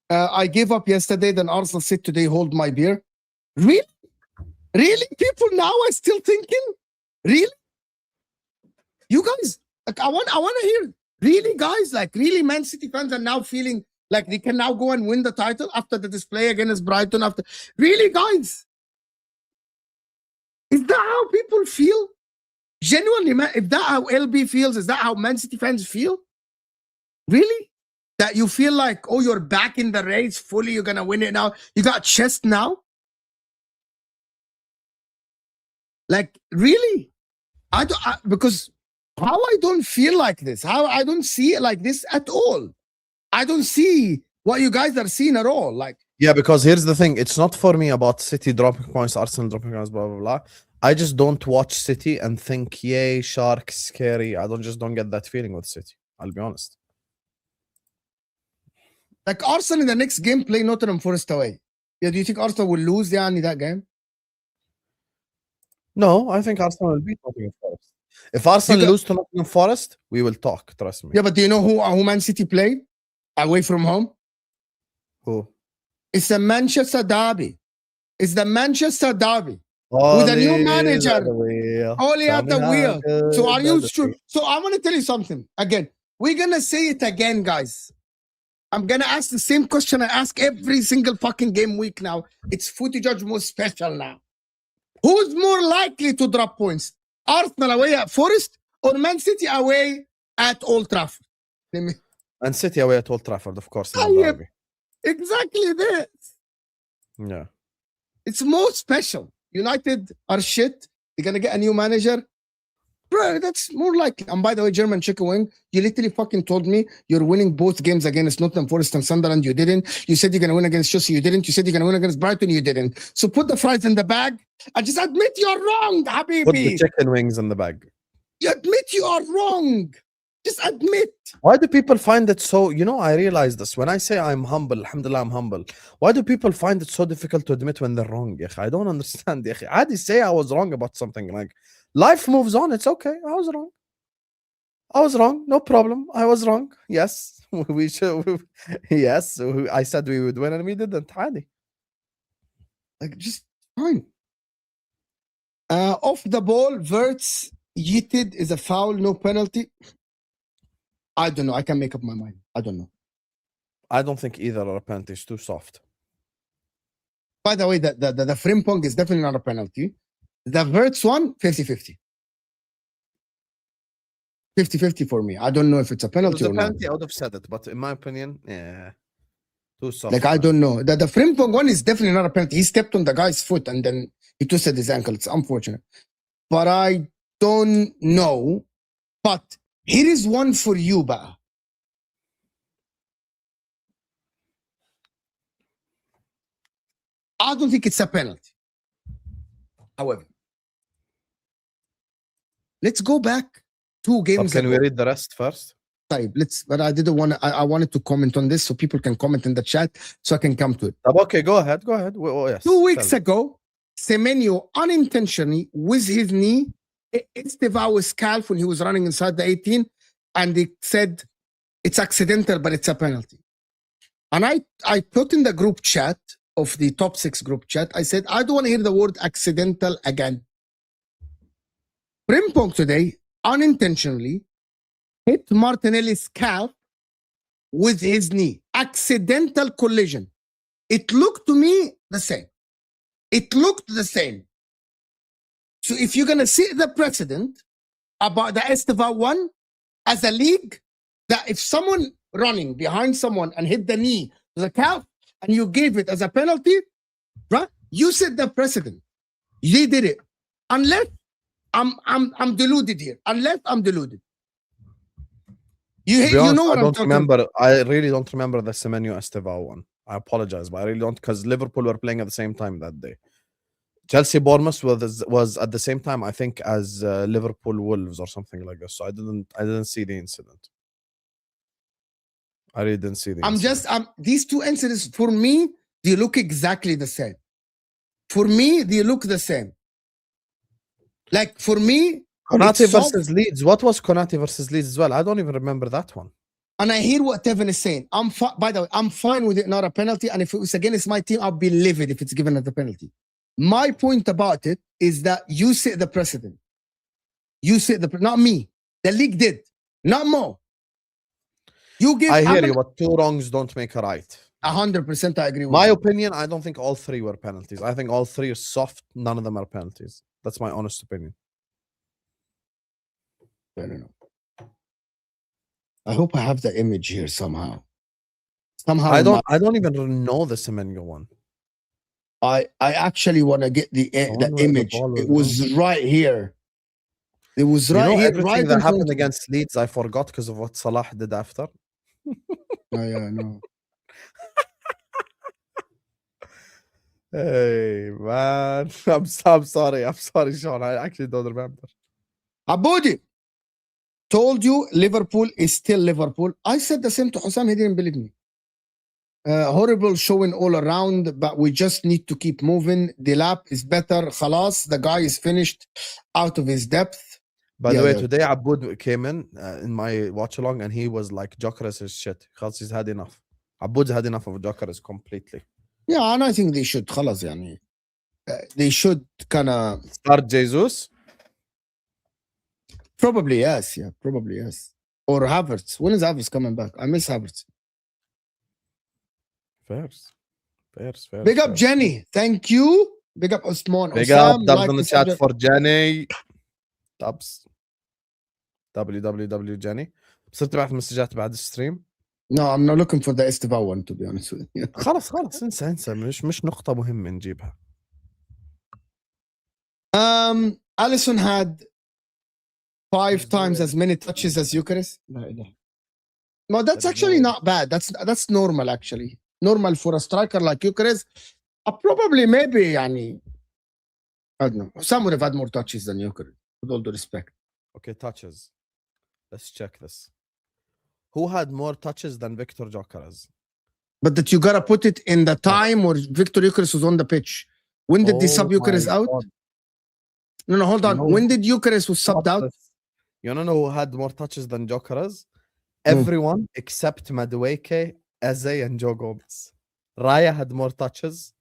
I gave up yesterday, then Arsenal said today, hold my beer. Really? Really? People now are still thinking? Really? You guys, like, I want to hear. Really, guys? Like, really, Man City fans are now feeling like they can now go and win the title after the display against Brighton? Really, guys? Is that how people feel? Genuinely, man, if that how LB feels, is that how Man City fans feel? Really? That you feel like, oh, you're back in the race fully, you're going to win it now. You got chest now? Like, really? Because how I don't feel like this, how I don't see it like this at all. I don't see what you guys are seeing at all. Like, yeah, because here's the thing. It's not for me about City dropping points, Arsenal dropping points, blah, blah, blah. I just don't watch City and think, yay, sharks, scary. I don't get that feeling with City. I'll be honest. Like, Arsenal in the next game play Nottingham Forest away. Yeah, do you think Arsenal will lose that game? No, I think Arsenal will beat Nottingham Forest. If Arsenal lose to Nottingham Forest, we will talk, trust me. Yeah, but do you know who Man City play away from home? Who? It's the Manchester Derby. It's the Manchester Derby. With a new manager. Only at the wheel. So are you sure? So I want to tell you something. Again, we're going to say it again, guys. I'm going to ask the same question I ask every single fucking game week now. It's Footy Judge more special now. Who's more likely to drop points? Arsenal away at Forest or Man City away at Old Trafford? Man City away at Old Trafford, of course. Exactly this. Yeah. It's more special. United are shit. They're going to get a new manager. bro, that's more likely. And by the way, German chicken wing, you literally fucking told me you're winning both games against Nottingham Forest and Sunderland. You didn't. You said you're going to win against Chelsea. You didn't. You said you're going to win against Brighton. You didn't. So put the fries in the bag and just admit you're wrong, Habibi. Put the chicken wings in the bag. You admit you are wrong. Just admit. Why do people find it so, I realize this. When I say I'm humble, alhamdulillah, I'm humble. Why do people find it so difficult to admit when they're wrong? I don't understand. I say I was wrong about something. Like, life moves on. It's okay. I was wrong. No problem. I was wrong. Yes. We should. Yes. I said we would win and we didn't. عادي. Like, just fine. Off the ball, Verts yeeted is a foul, no penalty. I don't know. I can make up my mind. I don't know. I don't think either are a penalty. It's too soft. By the way, the Frimpong is definitely not a penalty. The Verts one, 50-50. 50-50 for me. I don't know if it's a penalty or not. Penalty, I would have said it, but in my opinion, yeah, too soft. Like, I don't know. The Frimpong one is definitely not a penalty. He stepped on the guy's foot and then he twisted his ankle. It's unfortunate. But I don't know. But here is one for you, Ba. I don't think it's a penalty. However, let's go back 2 games Can ago. we read the rest first? But I didn't want to. I wanted to comment on this so people can comment in the chat so I can come to it. Okay, go ahead. Yes, 2 weeks ago, Semenyo unintentionally with his knee Estevao his calf when he was running inside the 18, and they said it's accidental, but it's a penalty. And I put in the group chat of the top 6 group chat, I said, I don't want to hear the word accidental again. Frimpong today unintentionally hit Martinelli's calf with his knee. Accidental collision. It looked to me the same. It looked the same. So if you're going to set the precedent about the Estevao one as a league, that if someone running behind someone and hit the knee to the calf and you gave it as a penalty, right? You set the precedent. They did it. Unless I'm deluded here. Unless I'm deluded. You know what I'm talking about. I really don't remember the Semenyo Estevao one. I apologize, but I really don't, because Liverpool were playing at the same time that day. Chelsea Bournemouth was at the same time, I think, as Liverpool Wolves or something like this. So I didn't see the incident. I really didn't see the incident. These 2 incidents, for me, they look exactly the same. For me, they look the same. Like, for me, Konate versus Leeds. What was Konate versus Leeds as well? I don't even remember that one. And I hear what Tevin is saying. By the way, I'm fine with it, not a penalty. And if it was against my team, I'll be livid if it's given as a penalty. My point about it is that you set the precedent. You set not me. The league did. Not Mo. I hear you, but 2 wrongs don't make a right. 100% I agree with my you. opinion, I don't think all 3 were penalties. I think all 3 are soft. None of them are penalties. That's my honest opinion. I don't know. I hope I have the image here somehow. I don't even know the Semenyo one. I actually want to get the image. It was right here. It was right here. Everything that happened against Leeds, I forgot because of what Salah did after. Yeah, I know. Hey, man. I'm sorry. I'm sorry, Sean. I actually don't remember. Aboudi told you Liverpool is still Liverpool. I said the same to Hussam. He didn't believe me. Horrible showing all around, but we just need to keep moving. Delap is better. Khalas, the guy is finished out of his depth. By the way, today Aboud came in my watch along and he was like, Jokeris is shit. Khalas, he's had enough. Aboud's had enough of Jokeris completely. Yeah, and I think they should. Khalas, yani. They should kind of start Jesus. Probably yes. Yeah, probably yes. Or Havertz. When is Havertz coming back? I miss Havertz. Fairs. Big up Jenny. Thank you. Big up Osman. Big up. Dubs on the chat for Jenny. Dubs. www Jenny. صرت تبعت مسجات بعد الستريم؟ No, I'm not looking for the Estevao one, to be honest with you. خلاص انسى مش نقطة مهمة نجيبها. Alisson had 5 times as many touches as Eucharist. No, that's actually not bad. That's normal actually. Normal for a striker like Eucharist. Probably maybe يعني I don't know. Some would have had more touches than Eucharist, with all due respect. Okay, touches. Let's check this. Who had more touches than Victor Gyökeres? But that you gotta put it in the time where Victor Gyökeres was on the pitch. When did they sub Gyökeres out? No, hold on. When did Gyökeres was subbed out? You wanna know who had more touches than Gyökeres? Everyone except Madueke, Eze, and Joe Gomez. Raya had more touches,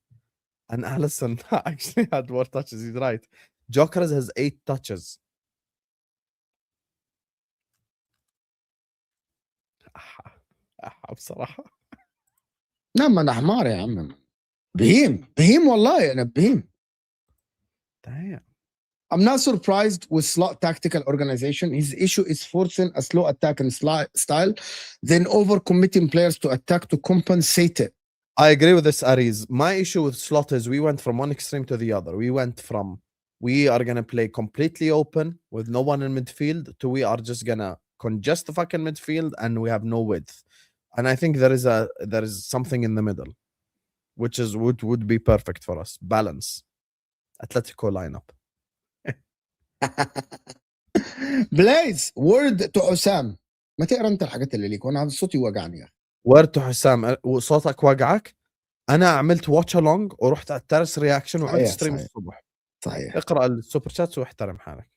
and Allison actually had more touches. He's right. Gyökeres has 8 touches. بصراحة نعم أنا حمار يا عم. بهيم والله أنا بهيم. Damn. I'm not surprised with Slot tactical organization. His issue is forcing a slow attack and style, then overcommitting players to attack to compensate it. I agree with this, Aries. My issue with Slot is we went from one extreme to the other. We went from we are going to play completely open with no one in midfield to we are just going to congest the fucking midfield and we have no width. And I think there is something in the middle, which is would be perfect for us. Balance. Atletico lineup. بلايز word to حسام ما تقرا انت الحاجات اللي ليك وانا صوتي وجعني يا اخي. word to حسام وصوتك وجعك. انا عملت واتش along ورحت على الترس رياكشن وعملت ستريم الصبح. صحيح. اقرا السوبر شاتس واحترم حالك.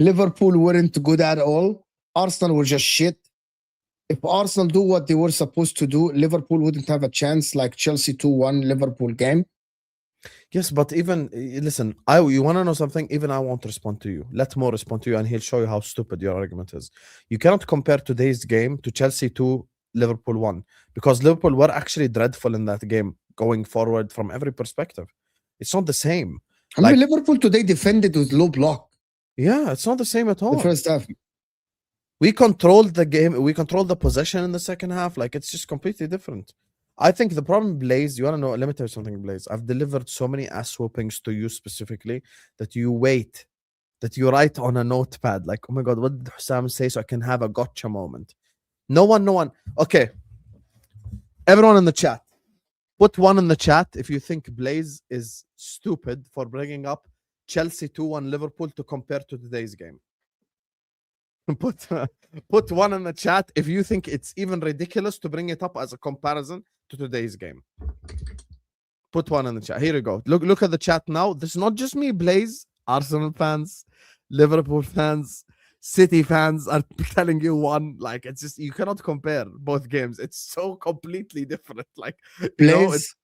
Liverpool weren't good at all. Arsenal were just shit. If Arsenal do what they were supposed to do, Liverpool wouldn't have a chance like Chelsea 2-1 Liverpool game. Yes, but even listen, you want to know something? Even I won't respond to you. Let Mo respond to you, and he'll show you how stupid your argument is. You cannot compare today's game to Chelsea 2, Liverpool 1, because Liverpool were actually dreadful in that game, going forward from every perspective. It's not the same. I mean, Liverpool today defended with low block. Yeah, it's not the same at all. The first half. We controlled the game. We controlled the possession in the second half. Like, it's just completely different. I think the problem, Blaze, you want to know, let me tell you something, Blaze. I've delivered so many ass whoopings to you specifically that you wait, that you write on a notepad, like, oh my God, what did Hussam say so I can have a gotcha moment? No one. Okay. Everyone in the chat, put 1 in the chat if you think Blaze is stupid for bringing up Chelsea 2-1 Liverpool to compare to today's game. Put 1 in the chat if you think it's even ridiculous to bring it up as a comparison to today's game. Put 1 in the chat. Here you go. Look at the chat now. This is not just me, Blaze. Arsenal fans, Liverpool fans, City fans are telling you 1. Like, it's just, you cannot compare both games. It's so completely different. Like, Blaze,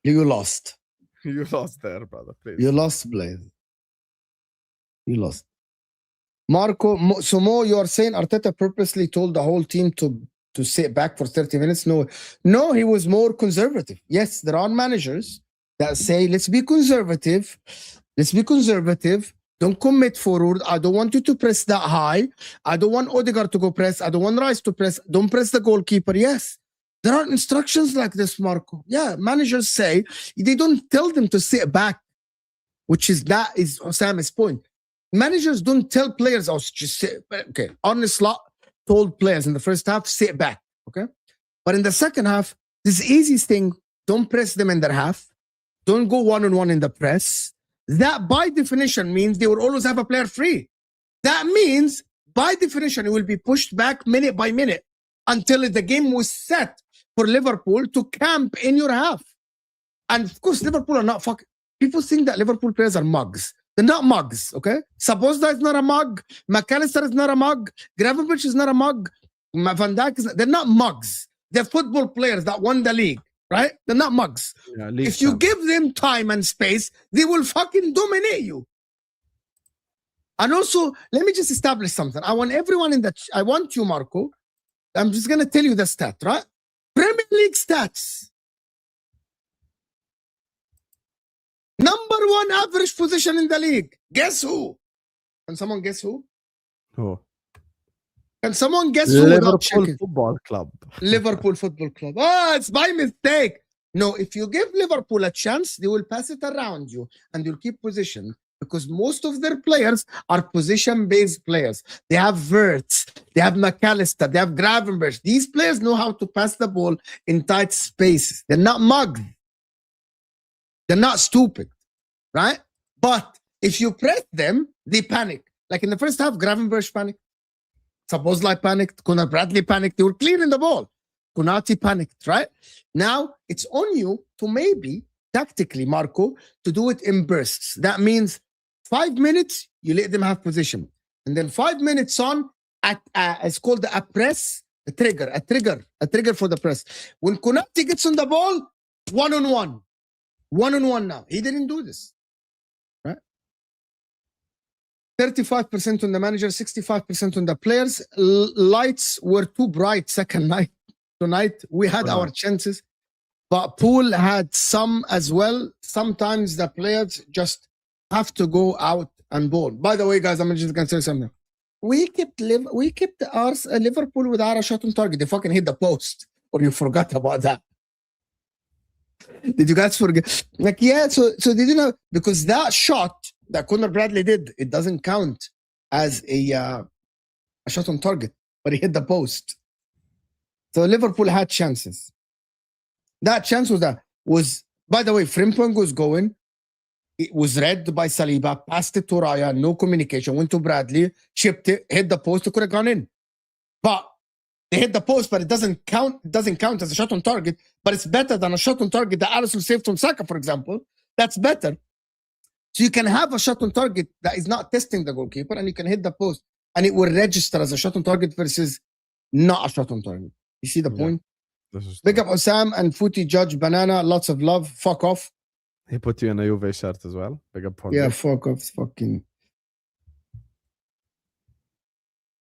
you lost. You lost there, brother. Please. You lost, Blaze. You lost. Marco, so Mo, you are saying Arteta purposely told the whole team to sit back for 30 minutes? No, he was more conservative. Yes, there are managers that say, let's be conservative. Don't commit forward. I don't want you to press that high. I don't want Odegaard to go press. I don't want Rice to press. Don't press the goalkeeper. Yes, there are instructions like this, Marco. Yeah, managers say, they don't tell them to sit back, which is Sam's point. Managers don't tell players, oh, just sit. Okay, Arne Slot told players in the first half, sit back, okay? But in the second half, this easiest thing, don't press them in their half. Don't go one-on-one in the press. That, by definition, means they will always have a player free. That means, by definition, it will be pushed back minute by minute until the game was set for Liverpool to camp in your half. And, of course, Liverpool are not fucking... People think that Liverpool players are mugs. They're not mugs, okay? Sabozda is not a mug. McAllister is not a mug. Gravenberch is not a mug. Van Dijk is not, they're not mugs. They're football players that won the league, right? They're not mugs. Yeah, if you give them time and space, they will fucking dominate you. And also, let me just establish something. I want everyone in I want you, Marco. I'm just going to tell you the stat, right? Premier League stats. Number 1 average position in the league. Guess who? Can someone guess who? Who? Can someone guess who? Liverpool Football Club. Liverpool Football Club. Oh, it's by mistake. No, if you give Liverpool a chance, they will pass it around you and you'll keep position because most of their players are position-based players. They have Wirtz, they have McAllister, they have Gravenberch. These players know how to pass the ball in tight spaces. They're not mugged. They're not stupid, right? But if you press them, they panic. Like in the first half, Gravenberch panicked. Szoboszlai panicked. Conor Bradley panicked. They were clearing the ball. Konate panicked, right? Now, it's on you to maybe, tactically, Marco, to do it in bursts. That means 5 minutes, you let them have position. And then 5 minutes on, it's called a press, a trigger for the press. When Konate gets on the ball, one-on-one. One-on-one now. He didn't do this. 35% on the manager, 65% on the players. Lights were too bright second night. Tonight, we had our chances, but Poole had some as well. Sometimes the players just have to go out and ball. By the way, guys, I'm just going to say something. We kept Liverpool without a shot on target. They fucking hit the post, or you forgot about that. Did you guys forget? Like, yeah, so they didn't, because that shot that Conor Bradley did, it doesn't count as a shot on target, but he hit the post. So Liverpool had chances. That chance was, by the way, Frimpong was going. It was read by Saliba, passed it to Raya, no communication, went to Bradley, chipped it, hit the post, it could have gone in. But they hit the post, but it doesn't count as a shot on target, but it's better than a shot on target that Alisson saved from Saka, for example. That's better. So you can have a shot on target that is not testing the goalkeeper, and you can hit the post, and it will register as a shot on target versus not a shot on target. You see the point? Big up Osam and Footy Judge Banana. Lots of love. Fuck off. He put you in a Juve shirt as well. Big up. Yeah, fuck off. Fucking.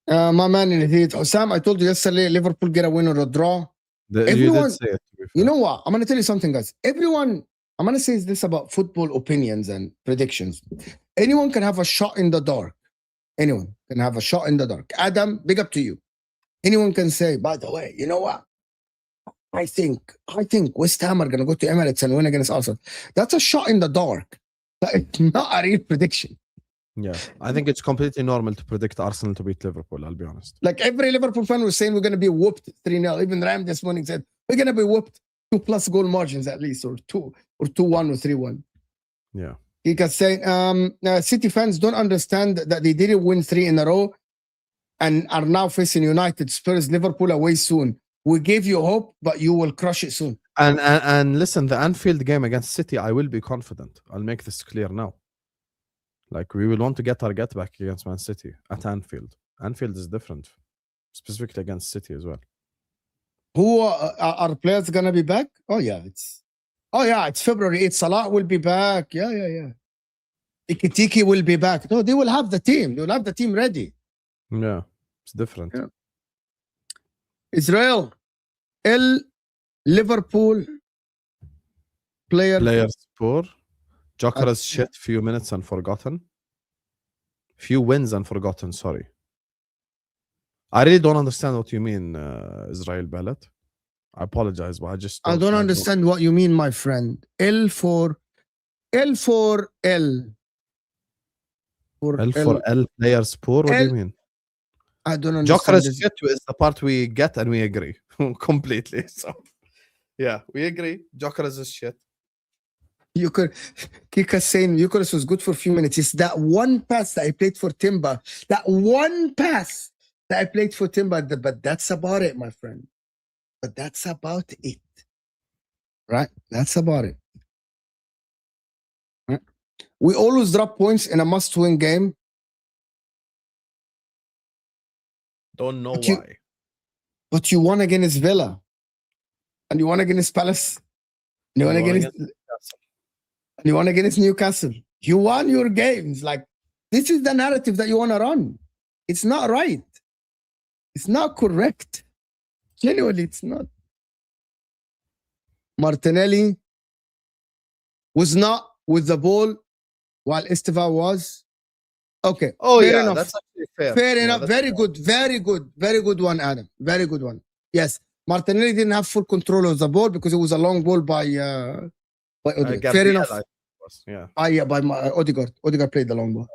My man in it. Osam, I told you yesterday, Liverpool get a win or a draw. Everyone, you did say it, you know what? I'm going to tell you something, guys. Everyone, I'm going to say this about football opinions and predictions. Anyone can have a shot in the dark. Anyone can have a shot in the dark. Adam, big up to you. Anyone can say, by the way, you know what? I think West Ham are going to go to Emirates and win against Arsenal. That's a shot in the dark. It's not a real prediction. Yeah, I think it's completely normal to predict Arsenal to beat Liverpool, I'll be honest. Like every Liverpool fan was saying we're going to be whooped 3-0. Even Ram this morning said we're going to be whooped 2+ goal margins at least, or 2-1 or 3-1. Yeah. He can say City fans don't understand that they didn't win 3 in a row and are now facing United, Spurs, Liverpool away soon. We gave you hope, but you will crush it soon. And listen, the Anfield game against City, I will be confident. I'll make this clear now. Like, we will want to get our get back against Man City at Anfield. Anfield is different, specifically against City as well. Who are players gonna be back? It's February 8th. Salah will be back. Yeah. Ikitiki will be back. No, they will have the team. They will have the team ready. Yeah, it's different. Yeah. Israel, Liverpool players poor. Joker's shit, few minutes and forgotten. Few wins and forgotten, sorry. I really don't understand what you mean, Israel Bellet. I apologize, but I don't understand what you mean, my friend. L for L. For L, players poor, what do you mean? I don't understand. Joker's shit is the part we get and we agree completely. So, yeah, we agree. Joker's is shit. Kika's saying Eucharist was good for a few minutes. It's that one pass that I played for Timber. That one pass that I played for Timber. But that's about it, my friend. But that's about it. Right? That's about it. Right? We always drop points in a must-win game. Don't know why. But you won against Villa. And you won against Palace. And you won against Newcastle. You won your games. Like, this is the narrative that you want to run. It's not right. It's not correct. Genuinely, it's not. Martinelli was not with the ball while Esteva was. Okay. Oh, fair yeah, enough. that's actually fair. Fair enough. Very good. Very good one, Adam. Very good one. Yes. Martinelli didn't have full control of the ball because it was a long ball by fair enough. pass. Yeah. Yeah, by Odegaard. Odegaard played the long ball.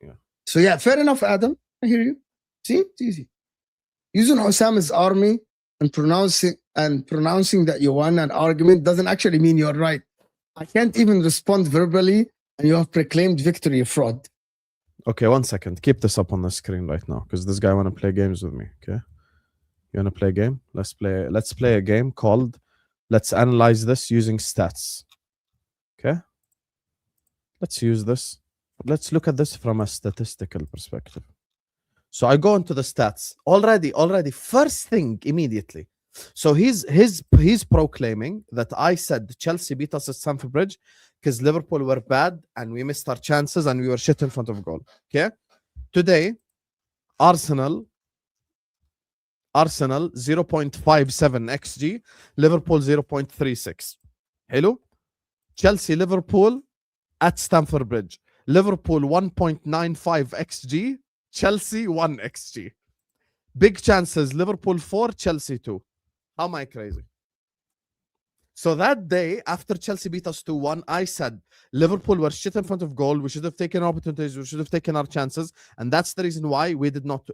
Yeah. So yeah, fair enough, Adam. I hear you. See, it's easy. Using Osama's army and pronouncing that you won an argument doesn't actually mean you're right. I can't even respond verbally, and you have proclaimed victory, you fraud. Okay, 1 second. Keep this up on the screen right now, because this guy want to play games with me. Okay, you want to play a game? Let's play a game called Let's Analyze This Using Stats. Okay, let's use this. Let's look at this from a statistical perspective. So I go into the stats already. First thing immediately. So he's proclaiming that I said Chelsea beat us at Stamford Bridge because Liverpool were bad and we missed our chances and we were shit in front of goal. Okay. Today, Arsenal 0.57 XG, Liverpool 0.36. Hello. Chelsea Liverpool at Stamford Bridge. Liverpool 1.95 XG. Chelsea 1 XG. Big chances, Liverpool 4, Chelsea 2. How am I crazy? So that day, after Chelsea beat us 2-1, I said Liverpool were shit in front of goal. We should have taken opportunities. We should have taken our chances. And that's the reason why we did not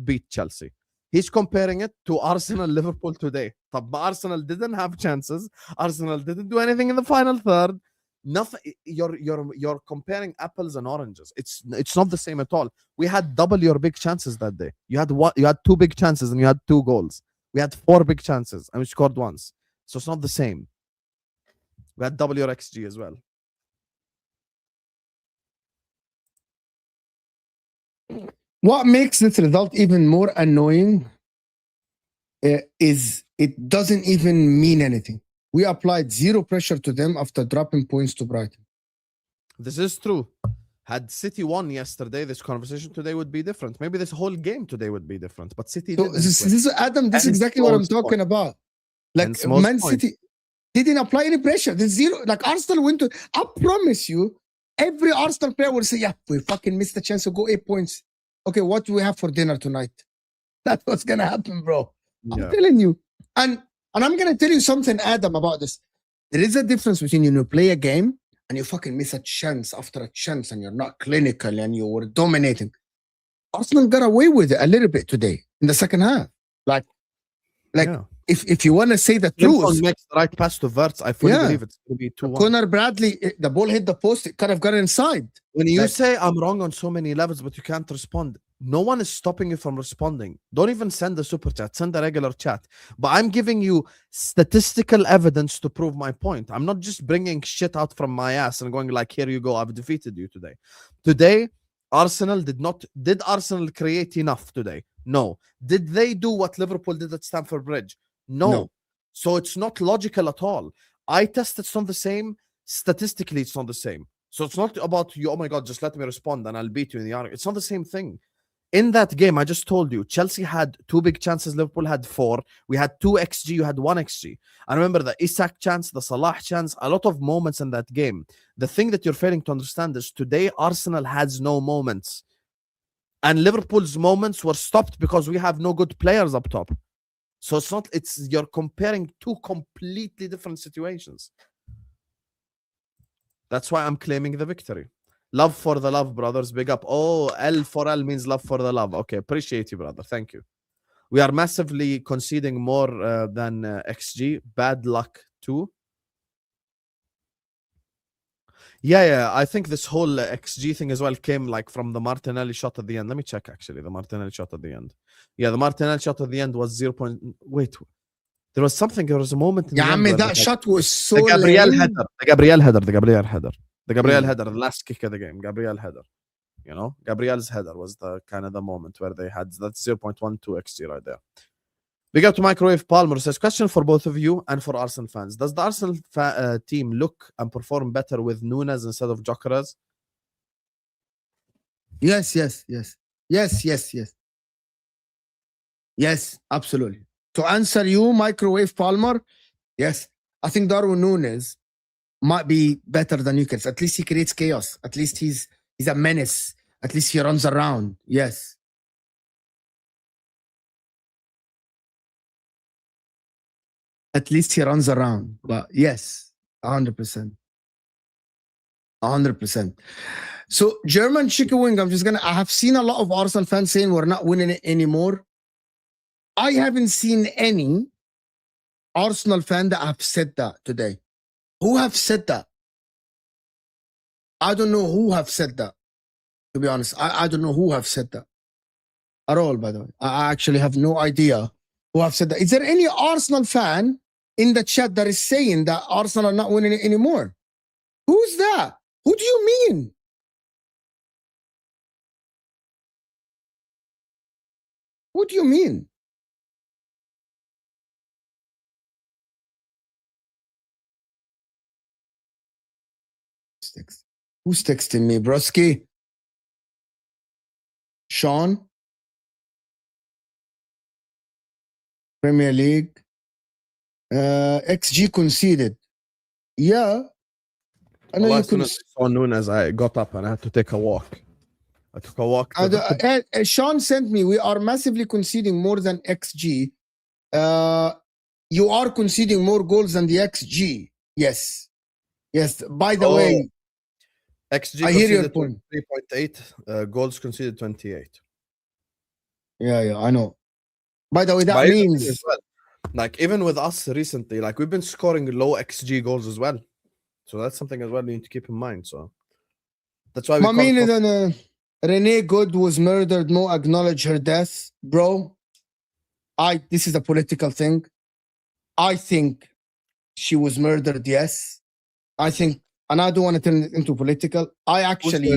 beat Chelsea. He's comparing it to Arsenal Liverpool today. But Arsenal didn't have chances. Arsenal didn't do anything in the final third. Nothing. You're comparing apples and oranges. It's not the same at all. We had double your big chances that day. You had 2 big chances and you had 2 goals. We had 4 big chances and we scored once. So it's not the same. We had double your XG as well. What makes this result even more annoying is it doesn't even mean anything. We applied 0 pressure to them after dropping points to Brighton. This is true. Had City won yesterday, this conversation today would be different. Maybe this whole game today would be different. But City so this is Adam. This is exactly what I'm talking about. Like Man City didn't apply any pressure. There's 0. Like Arsenal went to. I promise you, every Arsenal player will say, "Yeah, we fucking missed the chance to go 8 points." Okay, what do we have for dinner tonight? That's what's gonna happen, bro. Yeah. I'm telling you. And I'm gonna tell you something, Adam, about this. There is a difference between you play a game and you fucking miss a chance after a chance and you're not clinical and you were dominating. Arsenal got away with it a little bit today in the second half. Like yeah. If you want to say the truth, makes the right pass to Wirtz, I fully believe it's going to be 2-1. Conor Bradley, the ball hit the post, it kind of got inside. When you say I'm wrong on so many levels, but you can't respond, no one is stopping you from responding. Don't even send a super chat, send a regular chat. But I'm giving you statistical evidence to prove my point. I'm not just bringing shit out from my ass and going like, here you go, I've defeated you today. Today, Arsenal did Arsenal create enough today? No. Did they do what Liverpool did at Stamford Bridge? No. So it's not logical at all. I test it's not the same. Statistically, it's not the same. So it's not about you, oh my God, just let me respond and I'll beat you in the argument. It's not the same thing. In that game, I just told you, Chelsea had 2 big chances, Liverpool had 4. We had 2 XG, you had 1 XG. I remember the Isak chance, the Salah chance, a lot of moments in that game. The thing that you're failing to understand is today, Arsenal has no moments. And Liverpool's moments were stopped because we have no good players up top. So you're comparing 2 completely different situations. That's why I'm claiming the victory. Love for the love, brothers. Big up. Oh, L for L means love for the love. Okay, appreciate you, brother. Thank you. We are massively conceding more than XG. Bad luck too. Yeah. I think this whole XG thing as well came like from the Martinelli shot at the end. Let me check actually. The Martinelli shot at the end. Yeah, the Martinelli shot at the end was 0. Wait. There was something. There was a moment. Yeah, I mean that shot was so. The Gabriel header. The Gabriel header. The last kick of the game. Gabriel header. You know, Gabriel's header was the kind of the moment where they had that 0.12 XG right there. Big up to Microwave Palmer. Says, question for both of you and for Arsenal fans. Does the Arsenal team look and perform better with Nunes instead of Gyökeres? Yes. Yes, absolutely. To answer you, Microwave Palmer, yes. I think Darwin Nunes might be better than Gyökeres. At least he creates chaos. At least he's a menace. At least he runs around. Yes. At least he runs around. But yes, 100%. 100%. So German chicken wing, I have seen a lot of Arsenal fans saying we're not winning it anymore. I haven't seen any Arsenal fan that have said that today. Who have said that? I don't know who have said that. To be honest, I don't know who have said that at all, by the way. I actually have no idea who have said that. Is there any Arsenal fan in the chat that is saying that Arsenal are not winning it anymore? Who's that? Who do you mean? What do you mean? Who's texting me, broski? Sean? Premier League? XG conceded. Yeah. I know you could. Saw noon as I got up and I had to take a walk. I took a walk. Sean sent me, we are massively conceding more than XG. You are conceding more goals than the XG. Yes. Yes. By the way, XG I hear your point. 3.8, goals conceded 28. Yeah, I know. By the way, that means like even with us recently, like we've been scoring low XG goals as well. So that's something as well you need to keep in mind. So that's why we Renee Good was murdered. No acknowledge her death, bro. This is a political thing. I think she was murdered. Yes, I think, and I don't want to turn it into political. I actually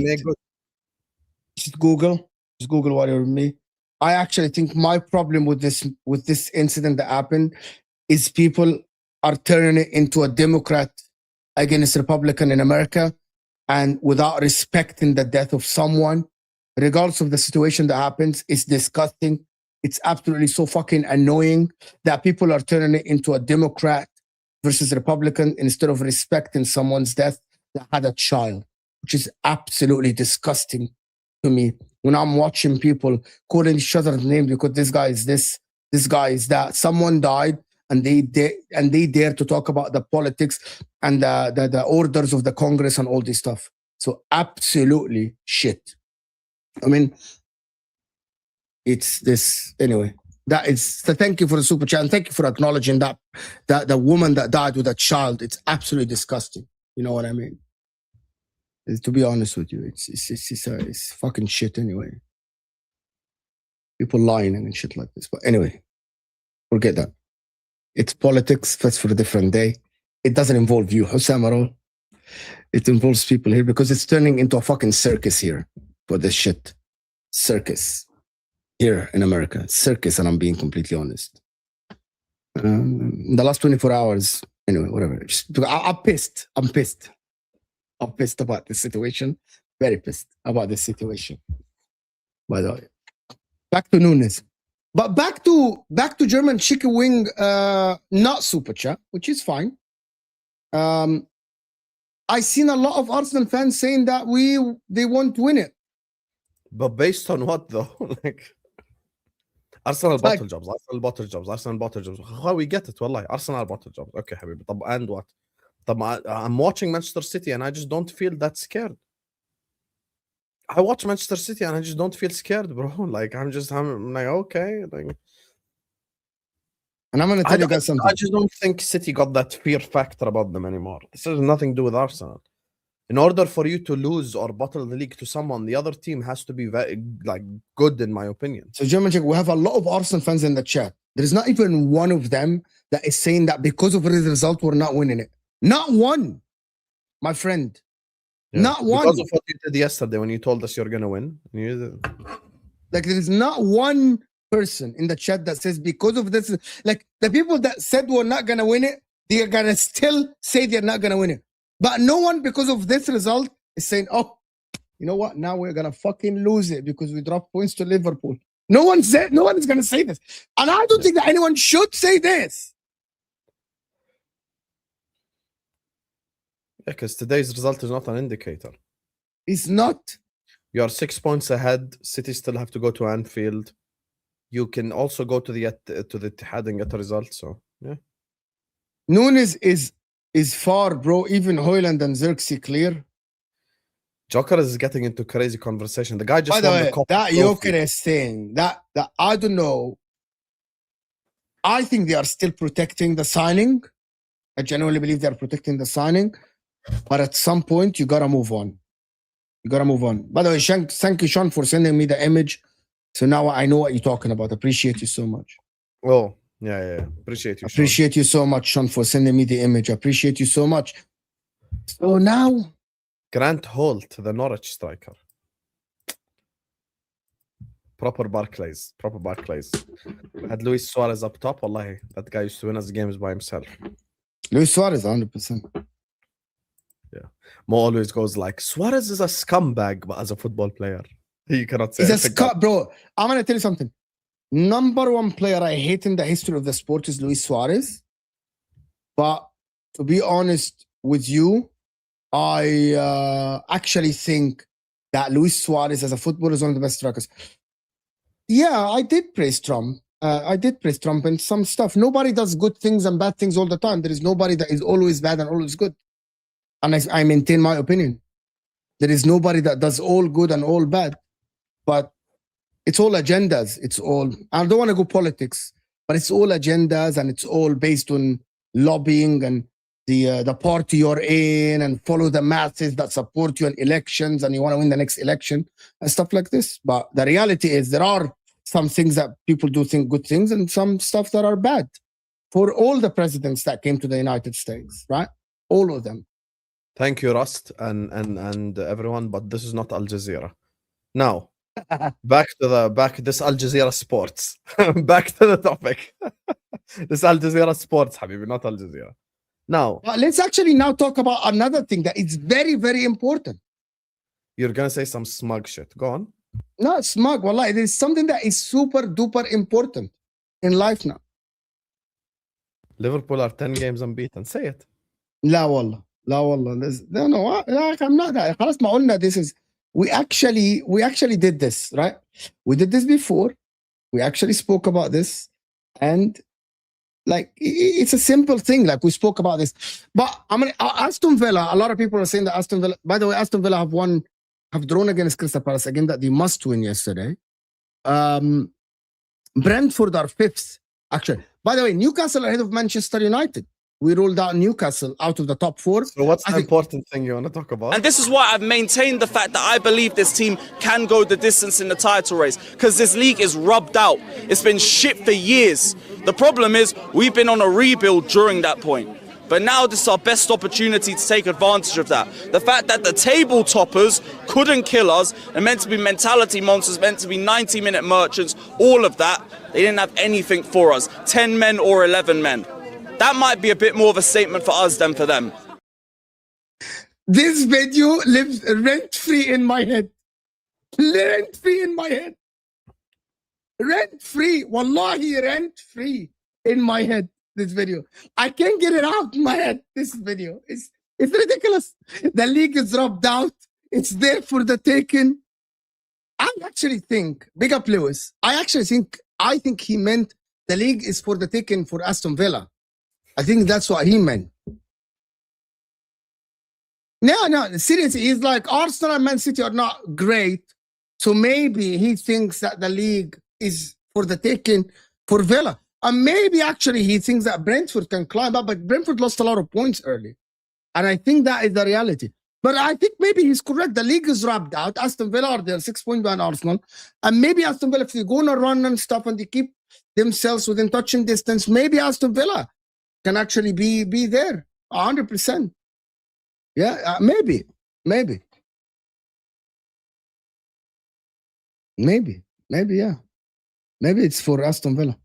just Google while you're with me. I actually think my problem with this incident that happened is people are turning it into a Democrat against Republican in America, and without respecting the death of someone, regardless of the situation that happens. It's disgusting. It's absolutely so fucking annoying that people are turning it into a Democrat versus Republican instead of respecting someone's death that had a child, which is absolutely disgusting to me. When I'm watching people calling each other's names because this guy is this guy is that. Someone died and they dare to talk about the politics and the orders of the Congress and all this stuff. So absolutely shit. I mean, it's this anyway. That is. So thank you for the super chat and thank you for acknowledging that the woman that died with a child. It's absolutely disgusting. You know what I mean? To be honest with you, it's fucking shit anyway. People lying and shit like this. But anyway, forget that. It's politics. That's for a different day. It doesn't involve you, Hussam, at all. It involves people here because it's turning into a fucking circus here for this shit. Circus. Here in America. Circus, and I'm being completely honest. In the last 24 hours, anyway, whatever. I'm pissed. I'm pissed about this situation. Very pissed about this situation. By the way. Back to Nunes. But back to German chicken wing, not super chat, which is fine. I seen a lot of Arsenal fans saying that they won't win it. But based on what though? Like Arsenal bottle jobs. How we get it? Wallahi, Arsenal bottle jobs. Okay, habibi. And what? I'm watching Manchester City and I just don't feel that scared. I watch Manchester City and I just don't feel scared, bro. Like I'm like, okay. Like, and I'm gonna tell you guys something. I just don't think City got that fear factor about them anymore. This has nothing to do with Arsenal. In order for you to lose or bottle the league to someone, the other team has to be very good, in my opinion. So, German Check, we have a lot of Arsenal fans in the chat. There is not even one of them that is saying that because of the result, we're not winning it. Not one, my friend. Yeah. Not one. Because of what you did yesterday when you told us you're going to win. Like, there is not one person in the chat that says because of this, like the people that said we're not going to win it, they're going to still say they're not going to win it. But no one, because of this result, is saying, oh, you know what? Now we're going to fucking lose it because we dropped points to Liverpool. No one is going to say this. And I don't think that anyone should say this. Yeah, because today's result is not an indicator. It's not. You are 6 points ahead. City still have to go to Anfield. You can also go to the Etihad and get a result. So, yeah. Nunes is far, bro. Even Hoyland and Xerxes clear. Joker is getting into crazy conversation. The guy just By the won way, the Copa that Trophy. Jokeres thing, that I don't know. I think they are still protecting the signing. I genuinely believe they're protecting the signing. But at some point, you got to move on. You got to move on. By the way, thank you, Sean, for sending me the image. So now I know what you're talking about. Appreciate you so much. Oh, yeah. Appreciate you, Sean. Appreciate you so much, Sean, for sending me the image. Appreciate you so much. So now... Grant Holt, the Norwich striker. Proper Barclays. Had Luis Suarez up top. Wallahi, that guy used to win us games by himself. Luis Suarez, 100%. Yeah. Mo always goes like, Suarez is a scumbag, but as a football player, you cannot say He's a scumbag. Bro, I'm going to tell you something. Number one player I hate in the history of the sport is Luis Suarez. But to be honest with you, I actually think that Luis Suarez as a footballer is one of the best strikers. Yeah, I did praise Trump. And some stuff. Nobody does good things and bad things all the time. There is nobody that is always bad and always good. And I maintain my opinion. There is nobody that does all good and all bad. But it's all agendas. It's all, I don't want to go politics, but it's all agendas and it's all based on lobbying and the party you're in and follow the masses that support you in elections and you want to win the next election and stuff like this. But the reality is there are some things that people do think good things and some stuff that are bad for all the presidents that came to the United States, right? All of them. Thank you, Rust and everyone, but this is not Al Jazeera. Now, back this Al Jazeera sports. Back to the topic. This Al Jazeera sports, Habibi, not Al Jazeera. Now, let's actually now talk about another thing that is very, very important. You're going to say some smug shit. Go on. No, smug. Wallah, it is something that is super duper important in life now. Liverpool are 10 games unbeaten. Say it. لا والله. No, I'm not that. خلاص ما قلنا this is, we actually did this, right? We did this before. We actually spoke about this. And like, it's a simple thing. Like we spoke about this. But Aston Villa, a lot of people are saying that Aston Villa, by the way, Aston Villa have drawn against Crystal Palace, again, that they must win yesterday. Brentford are fifth, actually. By the way, Newcastle ahead of Manchester United. We ruled out Newcastle out of the top four. So what's the important thing you want to talk about? And this is why I've maintained the fact that I believe this team can go the distance in the title race, because this league is rubbed out. It's been shit for years. The problem is we've been on a rebuild during that point. But now this is our best opportunity to take advantage of that. The fact that the table toppers couldn't kill us, and meant to be mentality monsters, meant to be 90-minute merchants, all of that, they didn't have anything for us. 10 men or 11 men. That might be a bit more of a statement for us than for them. This video lives rent-free in my head. Rent-free in my head. Rent-free. Wallahi, rent-free in my head. This video. I can't get it out in my head. This video. It's ridiculous. The league is rubbed out. It's there for the taking. I actually think, big up Lewis, I think he meant the league is for the taking for Aston Villa. I think that's what he meant. No, seriously, he's like, Arsenal and Man City are not great. So maybe he thinks that the league is for the taking for Villa. And maybe actually he thinks that Brentford can climb up, but Brentford lost a lot of points early. And I think that is the reality. But I think maybe he's correct. The league is wrapped out. Aston Villa are there, 6 points behind Arsenal. And maybe Aston Villa, if they go on a run and stuff and they keep themselves within touching distance, maybe Aston Villa can actually be there 100%. Yeah, maybe. Yeah. Maybe it's for Aston Villa.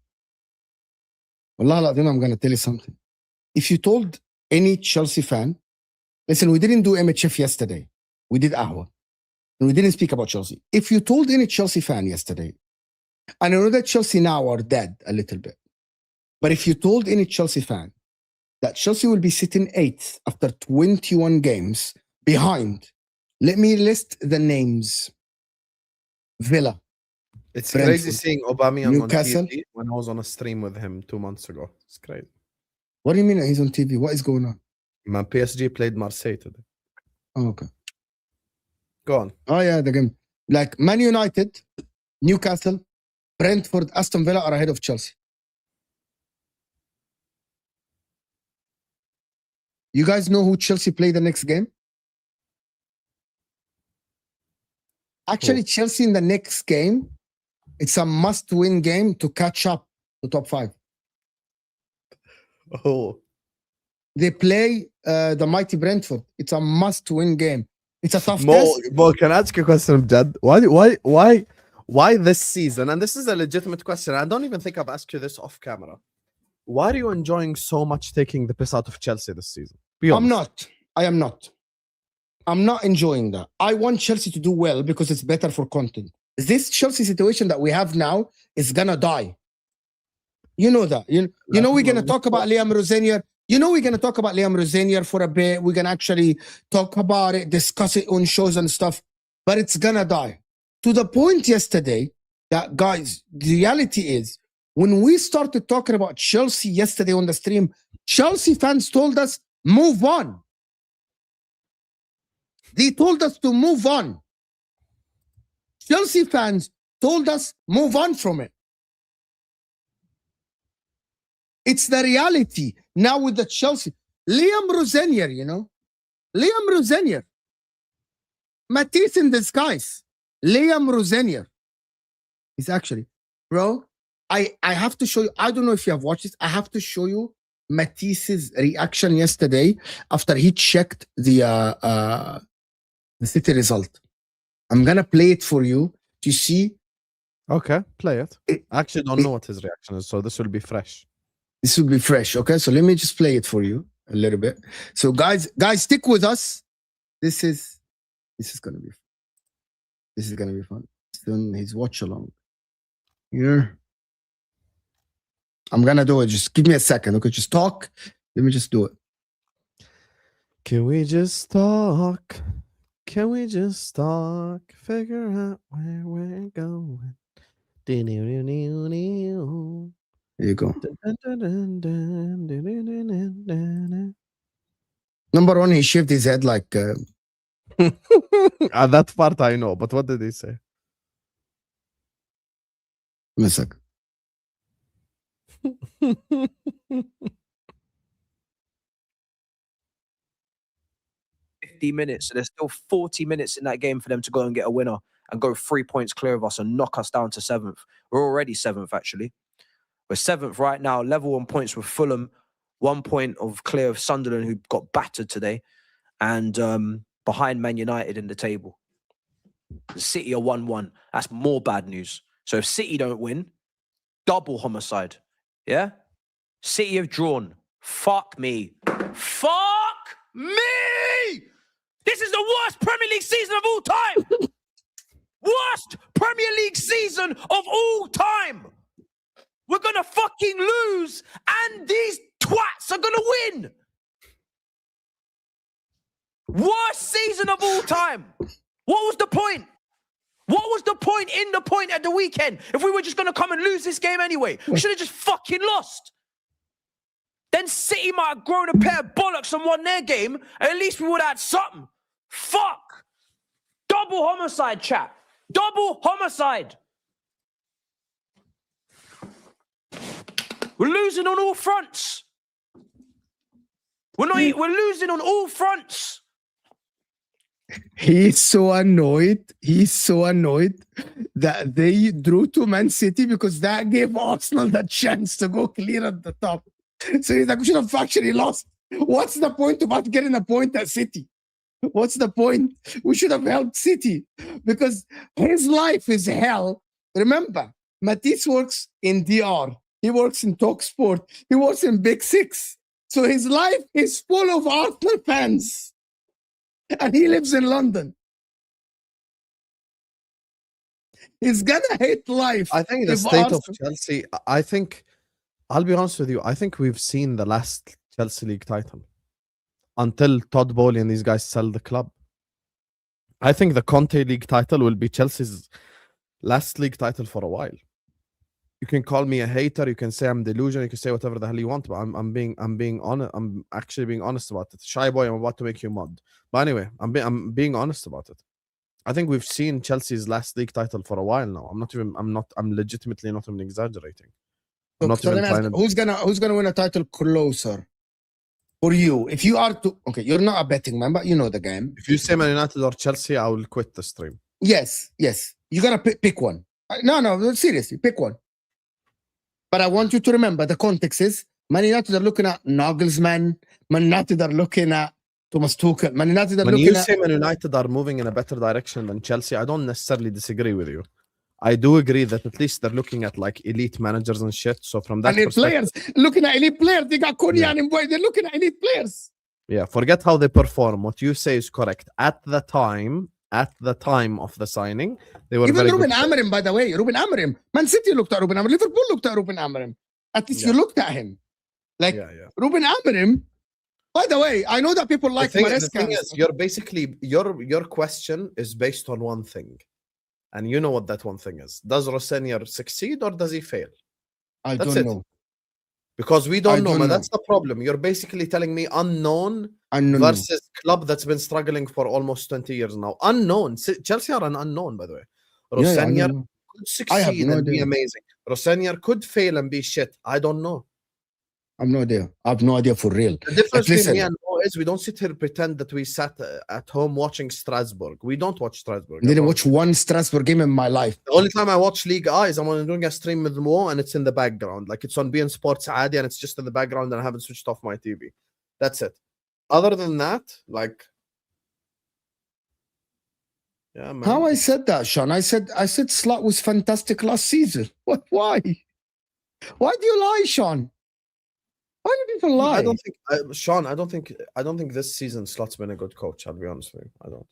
Wallah, I'm going to tell you something. If you told any Chelsea fan, listen, we didn't do MHF yesterday. We did Ahwa. And we didn't speak about Chelsea. If you told any Chelsea fan yesterday, and I know that Chelsea now are dead a little bit, but if you told any Chelsea fan that Chelsea will be sitting 8th after 21 games behind, let me list the names. Villa. It's Brentford, crazy seeing Aubameyang Newcastle. on TV when I was on a stream with him 2 months ago. It's crazy. What do you mean he's on TV? What is going on? Man, PSG played Marseille today. Oh, okay. Go on. Oh yeah, the game. Like Man United, Newcastle, Brentford, Aston Villa are ahead of Chelsea. You guys know who Chelsea play the next game? Actually, Chelsea in the next game, it's a must-win game to catch up to top 5. Oh. They play the mighty Brentford. It's a must-win game. It's a tough test. Mo, can I ask you a question, Jad? Why this season? And this is a legitimate question. I don't even think I've asked you this off camera. Why are you enjoying so much taking the piss out of Chelsea this season? Be honest. I'm not. I am not. I'm not enjoying that. I want Chelsea to do well because it's better for content. This Chelsea situation that we have now is gonna die. You know that. You know we're gonna talk about Liam Rosenior. You know we're gonna talk about Liam Rosenior for a bit. We're gonna actually talk about it, discuss it on shows and stuff. But it's gonna die. To the point yesterday that, guys, the reality is when we started talking about Chelsea yesterday on the stream, Chelsea fans told us, move on. They told us to move on. Chelsea fans told us, move on from it. It's the reality now with the Chelsea. Liam Rosenior, you know? Liam Rosenior. Matisse in disguise. Liam Rosenior. He's actually, bro, I have to show you. I don't know if you have watched this. I have to show you Matisse's reaction yesterday after he checked the City result. I'm gonna play it for you to see. Okay, play it. I actually don't know what his reaction is, so this will be fresh. This will be fresh. Okay, so let me just play it for you a little bit. So guys, stick with us. This is gonna be fun. Soon his watch along. Here. I'm gonna do it. Just give me a second. Okay, just talk. Let me just do it. Can we just talk? Can we just talk? Figure out where we're going. There you go. Number one, he shaved his head like. That part I know, but what did he say? Give me a second. 50 minutes. So there's still 40 minutes in that game for them to go and get a winner and go 3 points clear of us and knock us down to 7th. We're already 7th, actually. We're 7th right now, level on points with Fulham, 1 point of clear of Sunderland, who got battered today, and behind Man United in the table. The City are 1-1. That's more bad news. So if City don't win, double homicide. Yeah? City have drawn. Fuck me. Fuck me! This is the worst Premier League season of all time! Worst Premier League season of all time! We're gonna fucking lose, and these twats are gonna win! Worst season of all time! What was the point? What was the point in the point at the weekend if we were just gonna come and lose this game anyway? We should have just fucking lost. Then City might have grown a pair of bollocks and won their game, and at least we would have had something. Fuck! Double homicide, chat. Double homicide. We're losing on all fronts. We're losing on all fronts. He's so annoyed. He's so annoyed that they drew to Man City because that gave Arsenal the chance to go clear at the top. So he's like, we should have actually lost. What's the point about getting a point at City? What's the point? We should have helped City because his life is hell. Remember, Matisse works in DR. He works in TalkSport. He works in Big Six. So his life is full of Arsenal fans. And he lives in London. He's gonna hate life. I think the state of Chelsea, I'll be honest with you, I think we've seen the last Chelsea League title until Todd Bowley and these guys sell the club. I think the Conte League title will be Chelsea's last league title for a while. You can call me a hater, you can say I'm delusional, you can say whatever the hell you want, but I'm being honest. I'm actually being honest about it. Shy boy, I'm about to make you mad. But anyway, I'm being honest about it. I think we've seen Chelsea's last league title for a while now. I'm legitimately not even exaggerating. I'm not So even let me ask, trying to. who's gonna win a title closer for you? If you are to, okay, you're not a betting man, but you know the game. If you say Man United or Chelsea, I will quit the stream. Yes, you gotta pick one. No, seriously, pick one. But I want you to remember the context is Man United are looking at Nagelsmann. Man United are looking at Thomas Tuchel. Man United are When looking you at. say Man United are moving in a better direction than Chelsea, I don't necessarily disagree with you. I do agree that at least they're looking at like elite managers and shit. So from that elite perspective, players, looking at elite players, they got Konya Yeah. and Boy. They're looking at elite players. yeah, forget how they perform. What you say is correct. At the time of the signing, they were Even very Ruben good. Amorim, by the way, Ruben Amorim. Man City looked at Ruben Amorim. Liverpool looked at Ruben Amorim. At least you looked at him. Like Yeah. Ruben Amorim. By the way, I know that people like The Maresca. thing is, you're basically your question is based on one thing, and you know what that one thing is. Does Rossinier succeed or does he fail? I That's don't it. know. Because we don't I know, don't man. know. That's the problem. You're basically telling me unknown Unknown. versus club that's been struggling for almost 20 years now. Unknown. Chelsea are an unknown, by the way. Yeah, I Rossinier don't know. could I have succeed no and be idea. amazing. Rossinier could fail and be shit. I don't know. I have no idea. I have no idea for real. The difference between listen. me and Mo is we don't sit here and pretend that we sat at home watching Strasbourg. We don't watch Strasbourg. I didn't watch one Strasbourg game in my life. The only time I watch League A is I'm doing a stream with Mo and it's in the background. Like it's on beIN Sports Adi and it's just in the background and I haven't switched off my TV. That's it. Other than that, like, yeah, man. How I said that, Sean? I said Slot was fantastic last season. What? Why? Why do you lie, Sean? Why do people lie? I don't think, Sean. I don't think this season Slot's been a good coach. I'll be honest with you. I don't.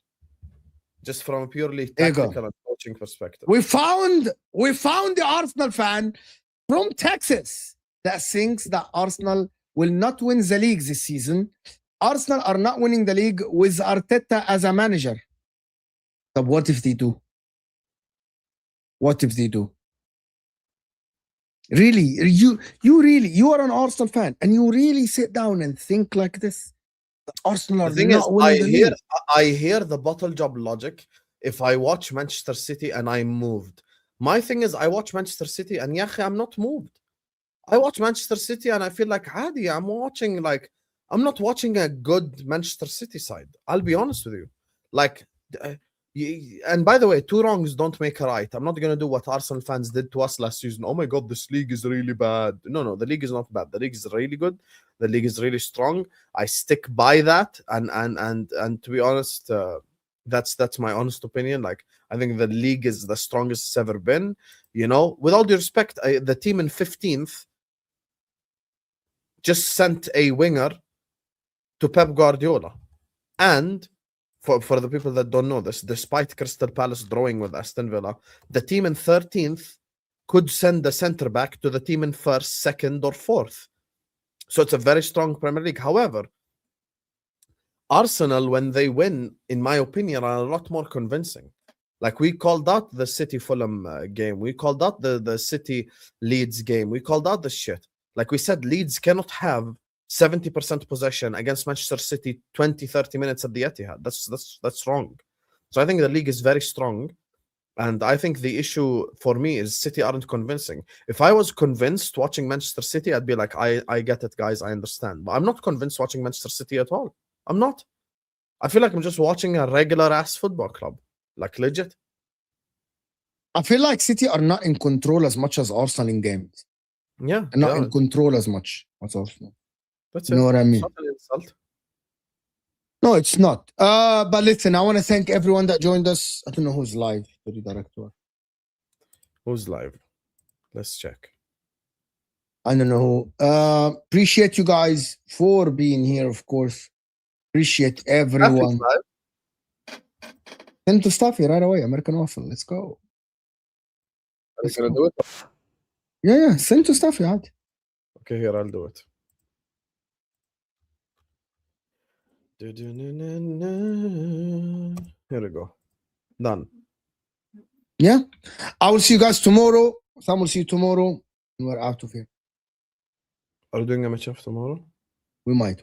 Just from a purely There you go. tactical and coaching perspective. We found the Arsenal fan from Texas that thinks that Arsenal will not win the league this season. Arsenal are not winning the league with Arteta as a manager. But what if they do? What if they do? Really, you are an Arsenal fan and you really sit down and think like this? Arsenal are The thing not is, winning the league. I hear the bottle job logic. If I watch Manchester City and I'm moved, my thing is I watch Manchester City and I'm not moved. I watch Manchester City and I feel like Adi, I'm not watching a good Manchester City side. I'll be honest with you. Like, and by the way, two wrongs don't make a right. I'm not going to do what Arsenal fans did to us last season. Oh my God, this league is really bad. No, the league is not bad. The league is really good. The league is really strong. I stick by that. And to be honest, that's my honest opinion. Like, I think the league is the strongest it's ever been. You know, with all due respect, the team in 15th just sent a winger to Pep Guardiola. And for the people that don't know this, despite Crystal Palace drawing with Aston Villa, the team in 13th could send the centre back to the team in 1st, 2nd, or 4th. So it's a very strong Premier League. However, Arsenal, when they win, in my opinion, are a lot more convincing. Like we called out the City Fulham game. We called out the City Leeds game. We called out the shit. Like we said, Leeds cannot have 70% possession against Manchester City 20-30 minutes at the Etihad. That's wrong. So I think the league is very strong, and I think the issue for me is City aren't convincing. If I was convinced watching Manchester City, I'd be like, I get it, guys, I understand. But I'm not convinced watching Manchester City at all. I'm not. I feel like I'm just watching a regular ass football club, like legit. I feel like City are not in control as much as Arsenal in games. Yeah, They're not in control as much as Arsenal. That's You know what I mean? It's not an insult. No, it's not. But listen, I want to thank everyone that joined us. I don't know who's live. The director. Who's live? Let's check. I don't know who. Appreciate you guys for being here, of course. Appreciate everyone. Send to Staffy right away. American Waffle. Let's go. Are you gonna do it? Yeah. Send to Staffy. عادي. Okay, here, I'll do it. Here we go. Done. Yeah. I will see you guys tomorrow. Sam will see you tomorrow. We're out of here. Are you doing a match tomorrow? We might.